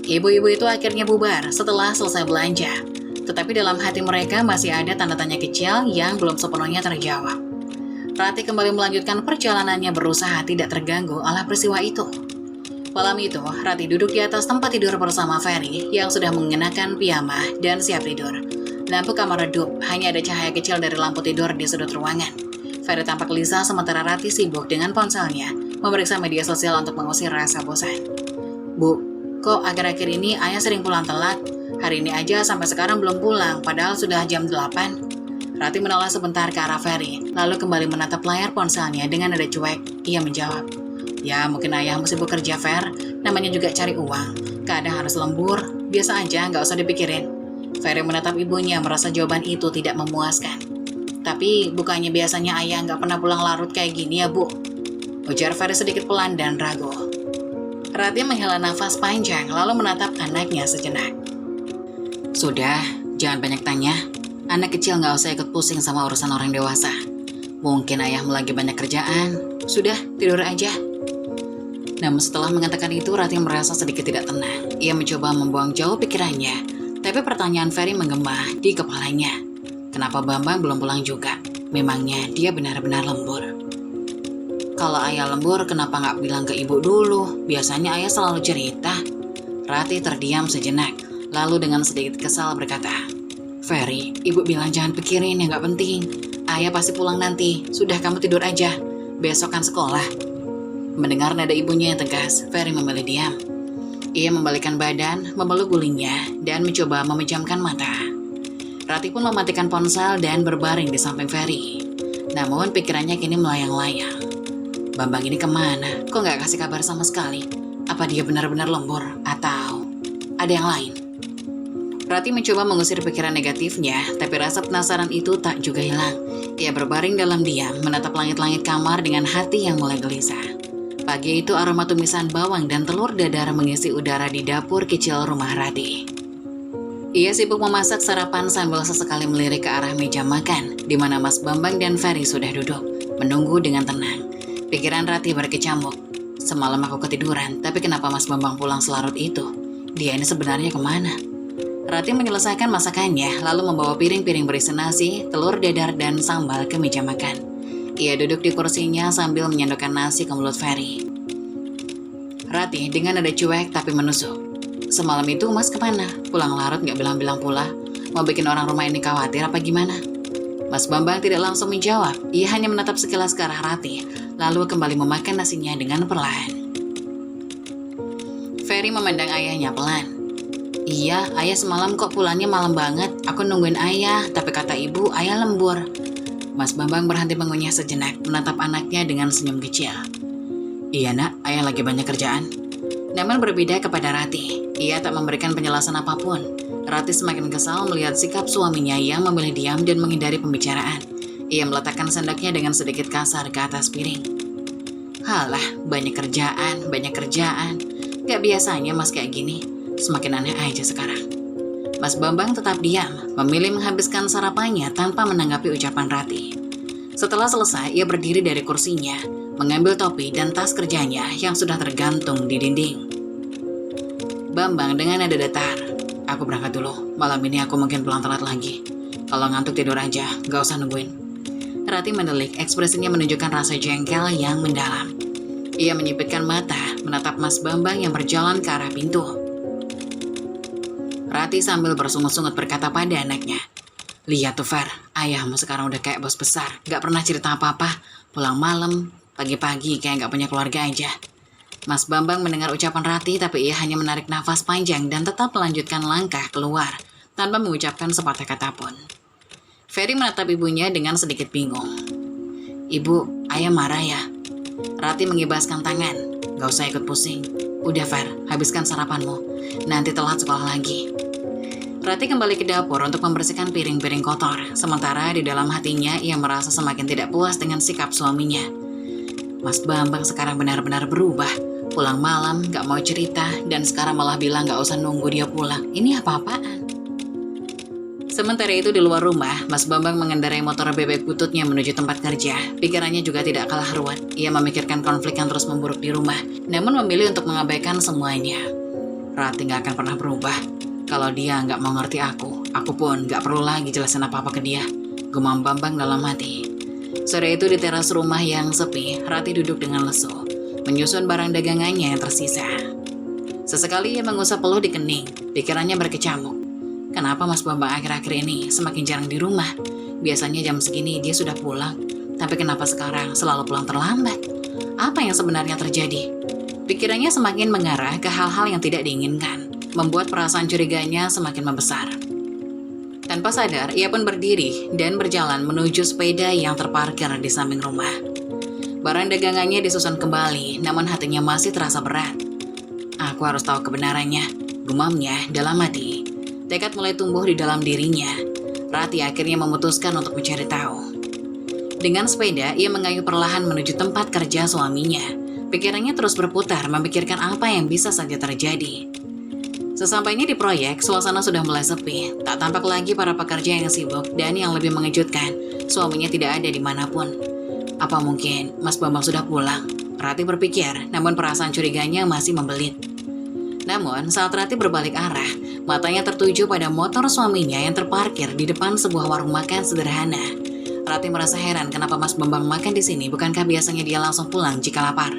Ibu-ibu itu akhirnya bubar setelah selesai belanja. Tetapi dalam hati mereka masih ada tanda tanya kecil yang belum sepenuhnya terjawab. Rati kembali melanjutkan perjalanannya berusaha tidak terganggu oleh peristiwa itu. Malam itu, Rati duduk di atas tempat tidur bersama Ferry yang sudah mengenakan piyama dan siap tidur. Lampu kamar redup, hanya ada cahaya kecil dari lampu tidur di sudut ruangan. Ferry tampak gelisah sementara Rati sibuk dengan ponselnya, memeriksa media sosial untuk mengusir rasa bosan. Bu, kok akhir-akhir ini ayah sering pulang telat? Hari ini aja sampai sekarang belum pulang, padahal sudah jam 8. Rati menoleh sebentar ke arah Ferry, lalu kembali menatap layar ponselnya dengan nada cuek. Ia menjawab, ya mungkin ayahmu sibuk kerja, Fer. Namanya juga cari uang. Kadang harus lembur, biasa aja, nggak usah dipikirin. Ferry menatap ibunya merasa jawaban itu tidak memuaskan. Tapi bukannya biasanya ayah nggak pernah pulang larut kayak gini ya, Bu? Ujar Ferry sedikit pelan dan ragu. Rati menghela nafas panjang lalu menatap anaknya sejenak. Sudah, jangan banyak tanya. Anak kecil nggak usah ikut pusing sama urusan orang dewasa. Mungkin ayahmu lagi banyak kerjaan. Sudah, tidur aja. Namun setelah mengatakan itu, Rati merasa sedikit tidak tenang. Ia mencoba membuang jauh pikirannya. Tapi pertanyaan Ferry menggema di kepalanya. Kenapa Bambang belum pulang juga? Memangnya dia benar-benar lembur? Kalau ayah lembur, kenapa nggak bilang ke ibu dulu? Biasanya ayah selalu cerita. Rati terdiam sejenak, lalu dengan sedikit kesal berkata, Ferry, ibu bilang jangan pikirin yang nggak penting. Ayah pasti pulang nanti. Sudah kamu tidur aja. Besok kan sekolah. Mendengar nada ibunya yang tegas, Ferry memilih diam. Ia membalikkan badan, memeluk gulingnya, dan mencoba memejamkan mata. Rati pun mematikan ponsel dan berbaring di samping Ferry. Namun pikirannya kini melayang-layang. Bambang ini kemana? Kok nggak kasih kabar sama sekali? Apa dia benar-benar lembur? Atau ada yang lain? Rati mencoba mengusir pikiran negatifnya, tapi rasa penasaran itu tak juga hilang. Ia berbaring dalam diam, menatap langit-langit kamar dengan hati yang mulai gelisah. Pagi itu aroma tumisan bawang dan telur dadar mengisi udara di dapur kecil rumah Rati. Ia sibuk memasak sarapan sambil sesekali melirik ke arah meja makan, di mana Mas Bambang dan Ferry sudah duduk, menunggu dengan tenang. Pikiran Rati berkecamuk. Semalam aku ketiduran, tapi kenapa Mas Bambang pulang selarut itu? Dia ini sebenarnya kemana? Rati menyelesaikan masakannya, lalu membawa piring-piring berisi nasi, telur dadar, dan sambal ke meja makan. Ia duduk di kursinya sambil menyendokkan nasi ke mulut Ferry. Rati dengan nada cuek tapi menusuk. Semalam itu Mas kemana? Pulang larut gak bilang-bilang pula. Mau bikin orang rumah ini khawatir apa gimana? Mas Bambang tidak langsung menjawab. Ia hanya menatap sekilas ke arah Rati, lalu kembali memakan nasinya dengan perlahan. Ferry memandang ayahnya pelan. Iya, ayah semalam kok pulangnya malam banget. Aku nungguin ayah, tapi kata ibu ayah lembur. Mas Bambang berhenti mengunyah sejenak, menatap anaknya dengan senyum kecil. Iya nak, ayah lagi banyak kerjaan. Namun berbeda kepada Rati, ia tak memberikan penjelasan apapun. Rati semakin kesal melihat sikap suaminya yang memilih diam dan menghindari pembicaraan. Ia meletakkan sendoknya dengan sedikit kasar ke atas piring. Halah, banyak kerjaan. Gak biasanya mas kayak gini. Semakin aneh aja sekarang. Mas Bambang tetap diam, memilih menghabiskan sarapannya tanpa menanggapi ucapan Rati. Setelah selesai, ia berdiri dari kursinya, mengambil topi dan tas kerjanya yang sudah tergantung di dinding. Bambang dengan nada datar, "Aku berangkat dulu, malam ini aku mungkin pulang telat lagi. Kalau ngantuk tidur aja, gak usah nungguin." Rati mendelik, ekspresinya menunjukkan rasa jengkel yang mendalam. Ia menyipitkan mata, menatap Mas Bambang yang berjalan ke arah pintu. Rati sambil bersungut-sungut berkata pada anaknya, "Lihat tuh Far, ayahmu sekarang udah kayak bos besar, gak pernah cerita apa-apa, pulang malam, pagi-pagi kayak gak punya keluarga aja." Mas Bambang mendengar ucapan Rati, tapi ia hanya menarik nafas panjang dan tetap melanjutkan langkah keluar, tanpa mengucapkan sepatah kata pun. Ferry menatap ibunya dengan sedikit bingung. "Ibu, ayah marah ya?" Rati mengibaskan tangan, "Gak usah ikut pusing. Udah Far, habiskan sarapanmu, nanti telat sekolah lagi." Rati kembali ke dapur untuk membersihkan piring-piring kotor, sementara di dalam hatinya ia merasa semakin tidak puas dengan sikap suaminya. Mas Bambang sekarang benar-benar berubah, pulang malam, gak mau cerita, dan sekarang malah bilang gak usah nunggu dia pulang. Ini apa-apaan? Sementara itu di luar rumah, Mas Bambang mengendarai motor bebek bututnya menuju tempat kerja. Pikirannya juga tidak kalah ruwet. Ia memikirkan konflik yang terus memburuk di rumah, namun memilih untuk mengabaikan semuanya. Rati gak akan pernah berubah. Kalau dia nggak mau ngerti aku pun nggak perlu lagi jelasin apa-apa ke dia, gumam Bambang dalam hati. Sore itu di teras rumah yang sepi, Rati duduk dengan lesu, menyusun barang dagangannya yang tersisa. Sesekali ia mengusap peluh di kening, pikirannya berkecamuk. Kenapa Mas Bambang akhir-akhir ini semakin jarang di rumah? Biasanya jam segini dia sudah pulang, tapi kenapa sekarang selalu pulang terlambat? Apa yang sebenarnya terjadi? Pikirannya semakin mengarah ke hal-hal yang tidak diinginkan, membuat perasaan curiganya semakin membesar. Tanpa sadar, ia pun berdiri dan berjalan menuju sepeda yang terparkir di samping rumah. Barang dagangannya disusun kembali, namun hatinya masih terasa berat. "Aku harus tahu kebenarannya," gumamnya dalam hati. Tekad mulai tumbuh di dalam dirinya. Rati akhirnya memutuskan untuk mencari tahu. Dengan sepeda, ia mengayuh perlahan menuju tempat kerja suaminya. Pikirannya terus berputar, memikirkan apa yang bisa saja terjadi. Sesampainya di proyek, suasana sudah mulai sepi. Tak tampak lagi para pekerja yang sibuk, dan yang lebih mengejutkan, suaminya tidak ada dimanapun. Apa mungkin Mas Bambang sudah pulang? Rati berpikir, namun perasaan curiganya masih membelit. Namun, saat Rati berbalik arah, matanya tertuju pada motor suaminya yang terparkir di depan sebuah warung makan sederhana. Rati merasa heran kenapa Mas Bambang makan di sini, bukankah biasanya dia langsung pulang jika lapar?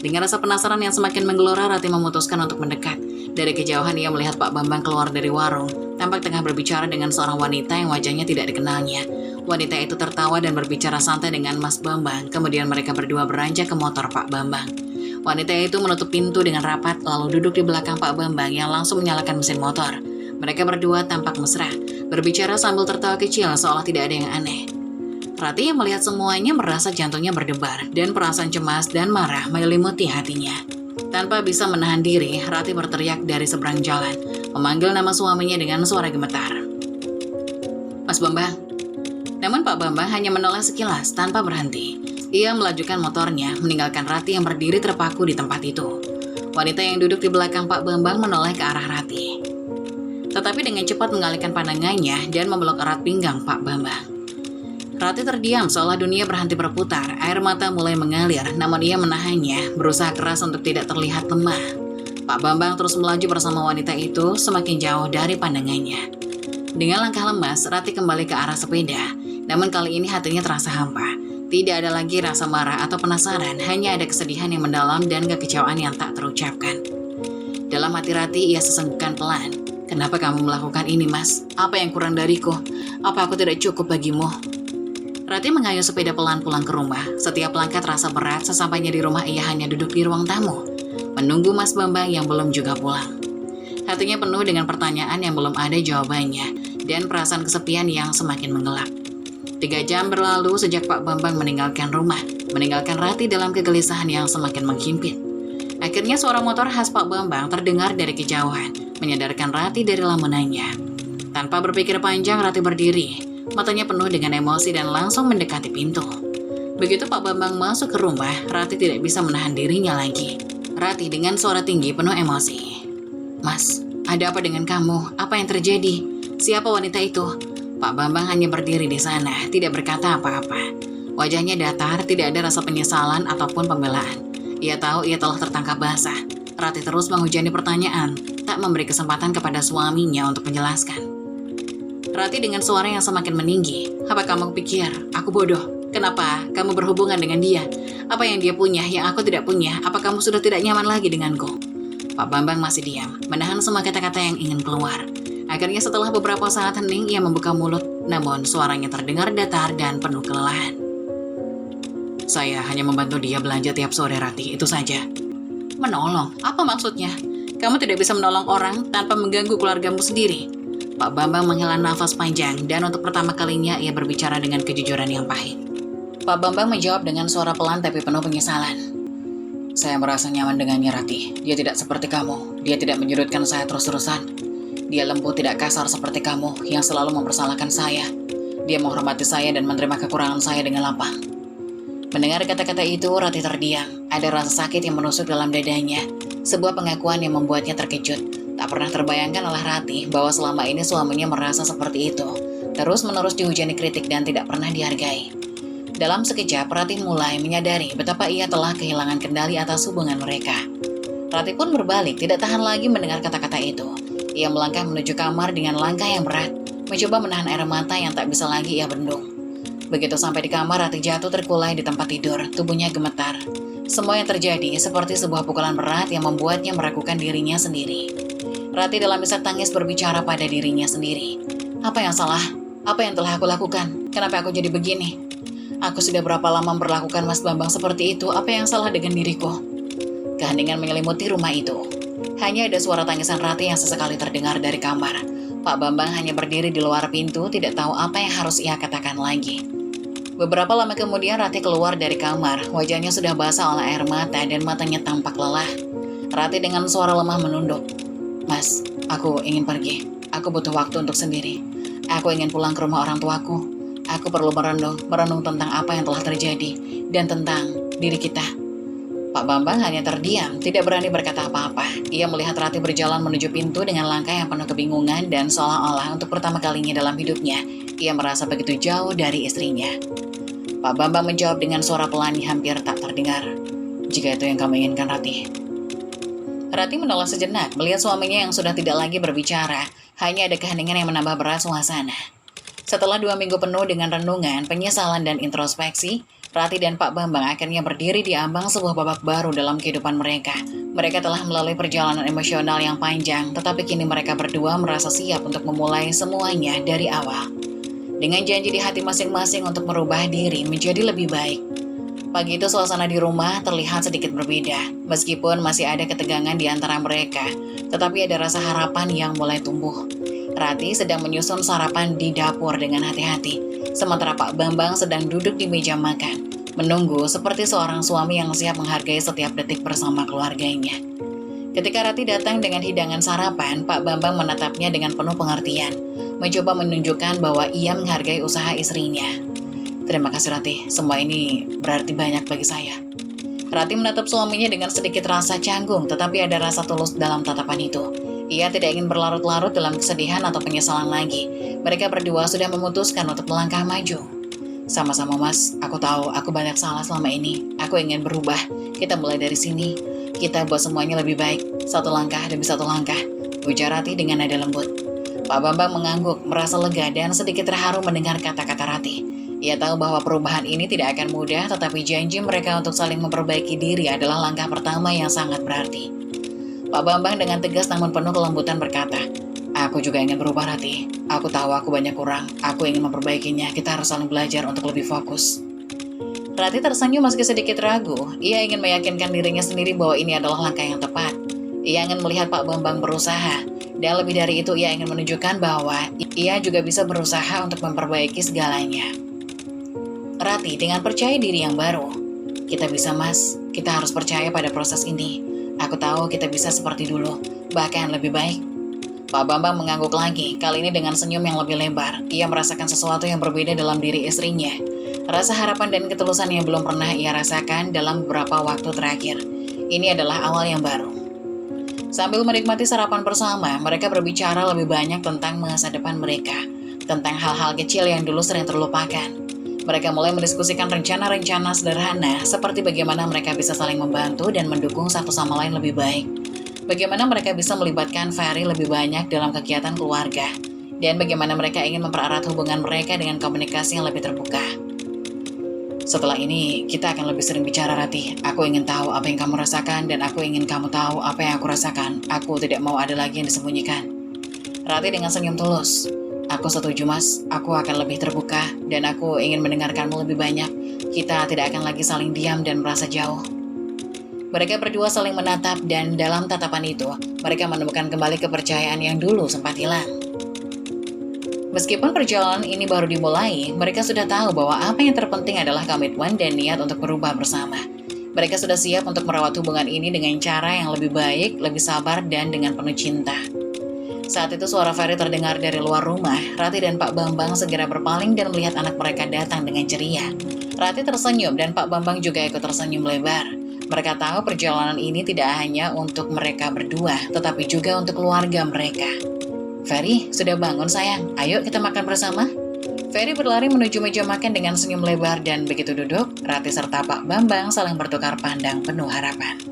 Dengan rasa penasaran yang semakin menggelora, Rati memutuskan untuk mendekat. Dari kejauhan ia melihat Pak Bambang keluar dari warung, tampak tengah berbicara dengan seorang wanita yang wajahnya tidak dikenalnya. Wanita itu tertawa dan berbicara santai dengan Mas Bambang, kemudian mereka berdua beranjak ke motor Pak Bambang. Wanita itu menutup pintu dengan rapat, lalu duduk di belakang Pak Bambang yang langsung menyalakan mesin motor. Mereka berdua tampak mesra, berbicara sambil tertawa kecil seolah tidak ada yang aneh. Rati yang melihat semuanya merasa jantungnya berdebar dan perasaan cemas dan marah menyelimuti hatinya. Tanpa bisa menahan diri, Rati berteriak dari seberang jalan, memanggil nama suaminya dengan suara gemetar. "Mas Bambang." Namun Pak Bambang hanya menoleh sekilas tanpa berhenti. Ia melajukan motornya, meninggalkan Rati yang berdiri terpaku di tempat itu. Wanita yang duduk di belakang Pak Bambang menoleh ke arah Rati. Tetapi dengan cepat mengalihkan pandangannya dan memeluk erat pinggang Pak Bambang. Rati terdiam seolah dunia berhenti berputar, air mata mulai mengalir, namun ia menahannya, berusaha keras untuk tidak terlihat lemah. Pak Bambang terus melaju bersama wanita itu semakin jauh dari pandangannya. Dengan langkah lemas, Rati kembali ke arah sepeda, namun kali ini hatinya terasa hampa. Tidak ada lagi rasa marah atau penasaran, hanya ada kesedihan yang mendalam dan kekecewaan yang tak terucapkan. Dalam hati Rati, ia sesenggukan pelan. "Kenapa kamu melakukan ini, Mas? Apa yang kurang dariku? Apa aku tidak cukup bagimu?" Rati mengayuh sepeda pelan pulang ke rumah. Setiap langkah terasa berat, sesampainya di rumah ia hanya duduk di ruang tamu, menunggu Mas Bambang yang belum juga pulang. Hatinya penuh dengan pertanyaan yang belum ada jawabannya, dan perasaan kesepian yang semakin menggelap. 3 jam berlalu sejak Pak Bambang meninggalkan rumah, meninggalkan Rati dalam kegelisahan yang semakin menghimpit. Akhirnya suara motor khas Pak Bambang terdengar dari kejauhan, menyadarkan Rati dari lamunannya. Tanpa berpikir panjang, Rati berdiri. Matanya penuh dengan emosi dan langsung mendekati pintu. Begitu Pak Bambang masuk ke rumah, Rati tidak bisa menahan dirinya lagi. Rati dengan suara tinggi penuh emosi. "Mas, ada apa dengan kamu? Apa yang terjadi? Siapa wanita itu?" Pak Bambang hanya berdiri di sana, tidak berkata apa-apa. Wajahnya datar, tidak ada rasa penyesalan ataupun pembelaan. Ia tahu ia telah tertangkap basah. Rati terus menghujani pertanyaan, tak memberi kesempatan kepada suaminya untuk menjelaskan. Rati dengan suara yang semakin meninggi, "Apa kamu pikir aku bodoh? Kenapa kamu berhubungan dengan dia? Apa yang dia punya yang aku tidak punya? Apa kamu sudah tidak nyaman lagi denganku?" Pak Bambang masih diam, menahan semua kata-kata yang ingin keluar. Akhirnya setelah beberapa saat hening, ia membuka mulut, namun suaranya terdengar datar dan penuh kelelahan. "Saya hanya membantu dia belanja tiap sore, Rati, itu saja." "Menolong? Apa maksudnya? Kamu tidak bisa menolong orang tanpa mengganggu keluargamu sendiri." Pak Bambang menghela nafas panjang dan untuk pertama kalinya ia berbicara dengan kejujuran yang pahit. Pak Bambang menjawab dengan suara pelan tapi penuh penyesalan. "Saya merasa nyaman dengannya, Rati. Dia tidak seperti kamu. Dia tidak menyudutkan saya terus-terusan. Dia lembut, tidak kasar seperti kamu yang selalu mempersalahkan saya. Dia menghormati saya dan menerima kekurangan saya dengan lapang." Mendengar kata-kata itu, Rati terdiam. Ada rasa sakit yang menusuk dalam dadanya. Sebuah pengakuan yang membuatnya terkejut. Tak pernah terbayangkan oleh Rati bahwa selama ini suaminya merasa seperti itu. Terus-menerus dihujani kritik dan tidak pernah dihargai. Dalam sekejap, Rati mulai menyadari betapa ia telah kehilangan kendali atas hubungan mereka. Rati pun berbalik, tidak tahan lagi mendengar kata-kata itu. Ia melangkah menuju kamar dengan langkah yang berat, mencoba menahan air mata yang tak bisa lagi ia bendung. Begitu sampai di kamar, Rati jatuh terkulai di tempat tidur, tubuhnya gemetar. Semua yang terjadi seperti sebuah pukulan berat yang membuatnya meragukan dirinya sendiri. Rati dalam isak tangis berbicara pada dirinya sendiri. "Apa yang salah? Apa yang telah aku lakukan? Kenapa aku jadi begini? Aku sudah berapa lama memperlakukan Mas Bambang seperti itu? Apa yang salah dengan diriku?" Keheningan menyelimuti rumah itu. Hanya ada suara tangisan Rati yang sesekali terdengar dari kamar. Pak Bambang hanya berdiri di luar pintu, tidak tahu apa yang harus ia katakan lagi. Beberapa lama kemudian Rati keluar dari kamar, wajahnya sudah basah oleh air mata dan matanya tampak lelah. Rati dengan suara lemah menunduk. "Mas, aku ingin pergi. Aku butuh waktu untuk sendiri. Aku ingin pulang ke rumah orang tuaku. Aku perlu merenung tentang apa yang telah terjadi dan tentang diri kita." Pak Bambang hanya terdiam, tidak berani berkata apa-apa. Ia melihat Rati berjalan menuju pintu dengan langkah yang penuh kebingungan dan seolah-olah untuk pertama kalinya dalam hidupnya, ia merasa begitu jauh dari istrinya. Pak Bambang menjawab dengan suara pelan yang hampir tak terdengar. "Jika itu yang kamu inginkan, Rati." Rati menolak sejenak, melihat suaminya yang sudah tidak lagi berbicara. Hanya ada keheningan yang menambah berat suasana. Setelah 2 minggu penuh dengan renungan, penyesalan, dan introspeksi, Rati dan Pak Bambang akhirnya berdiri di ambang sebuah babak baru dalam kehidupan mereka. Mereka telah melalui perjalanan emosional yang panjang, tetapi kini mereka berdua merasa siap untuk memulai semuanya dari awal. Dengan janji di hati masing-masing untuk merubah diri menjadi lebih baik. Pagi itu suasana di rumah terlihat sedikit berbeda. Meskipun masih ada ketegangan di antara mereka, tetapi ada rasa harapan yang mulai tumbuh. Rati sedang menyusun sarapan di dapur dengan hati-hati, sementara Pak Bambang sedang duduk di meja makan, menunggu seperti seorang suami yang siap menghargai setiap detik bersama keluarganya. Ketika Rati datang dengan hidangan sarapan, Pak Bambang menatapnya dengan penuh pengertian, mencoba menunjukkan bahwa ia menghargai usaha istrinya. "Terima kasih, Rati, semua ini berarti banyak bagi saya." Rati menatap suaminya dengan sedikit rasa canggung, tetapi ada rasa tulus dalam tatapan itu. Ia tidak ingin berlarut-larut dalam kesedihan atau penyesalan lagi. Mereka berdua sudah memutuskan untuk melangkah maju. "Sama-sama, Mas. Aku tahu aku banyak salah selama ini. Aku ingin berubah. Kita mulai dari sini. Kita buat semuanya lebih baik. Satu langkah demi satu langkah," ujar Rati dengan nada lembut. Pak Bambang mengangguk, merasa lega dan sedikit terharu mendengar kata-kata Rati. Ia tahu bahwa perubahan ini tidak akan mudah, tetapi janji mereka untuk saling memperbaiki diri adalah langkah pertama yang sangat berarti. Pak Bambang dengan tegas namun penuh kelembutan berkata, "Aku juga ingin berubah, Rati. Aku tahu aku banyak kurang. Aku ingin memperbaikinya. Kita harus saling belajar untuk lebih fokus." Rati tersenyum meski sedikit ragu. Ia ingin meyakinkan dirinya sendiri bahwa ini adalah langkah yang tepat. Ia ingin melihat Pak Bambang berusaha. Dan lebih dari itu, ia ingin menunjukkan bahwa ia juga bisa berusaha untuk memperbaiki segalanya. Rati dengan percaya diri yang baru. "Kita bisa, Mas. Kita harus percaya pada proses ini. Aku tahu kita bisa seperti dulu, bahkan lebih baik. Pak Bambang mengangguk lagi, kali ini dengan senyum yang lebih lebar. Ia merasakan sesuatu yang berbeda dalam diri istrinya. Rasa harapan dan ketulusan yang belum pernah ia rasakan dalam beberapa waktu terakhir. Ini adalah awal yang baru. Sambil menikmati sarapan bersama, mereka berbicara lebih banyak tentang masa depan mereka, tentang hal-hal kecil yang dulu sering terlupakan. Mereka mulai mendiskusikan rencana-rencana sederhana, seperti bagaimana mereka bisa saling membantu dan mendukung satu sama lain lebih baik. Bagaimana mereka bisa melibatkan Ferry lebih banyak dalam kegiatan keluarga, dan bagaimana mereka ingin mempererat hubungan mereka dengan komunikasi yang lebih terbuka. Setelah ini, kita akan lebih sering bicara, Rati. Aku ingin tahu apa yang kamu rasakan, dan aku ingin kamu tahu apa yang aku rasakan. Aku tidak mau ada lagi yang disembunyikan. Rati dengan senyum tulus. Aku setuju, Mas. Aku akan lebih terbuka, dan aku ingin mendengarkanmu lebih banyak. Kita tidak akan lagi saling diam dan merasa jauh. Mereka berdua saling menatap, dan dalam tatapan itu, mereka menemukan kembali kepercayaan yang dulu sempat hilang. Meskipun perjalanan ini baru dimulai, mereka sudah tahu bahwa apa yang terpenting adalah komitmen dan niat untuk berubah bersama. Mereka sudah siap untuk merawat hubungan ini dengan cara yang lebih baik, lebih sabar, dan dengan penuh cinta. Saat itu suara Ferry terdengar dari luar rumah. Rati dan Pak Bambang segera berpaling dan melihat anak mereka datang dengan ceria. Rati tersenyum dan Pak Bambang juga ikut tersenyum lebar. Mereka tahu perjalanan ini tidak hanya untuk mereka berdua, tetapi juga untuk keluarga mereka. Ferry, sudah bangun sayang. Ayo kita makan bersama. Ferry berlari menuju meja makan dengan senyum lebar dan begitu duduk, Rati serta Pak Bambang saling bertukar pandang penuh harapan.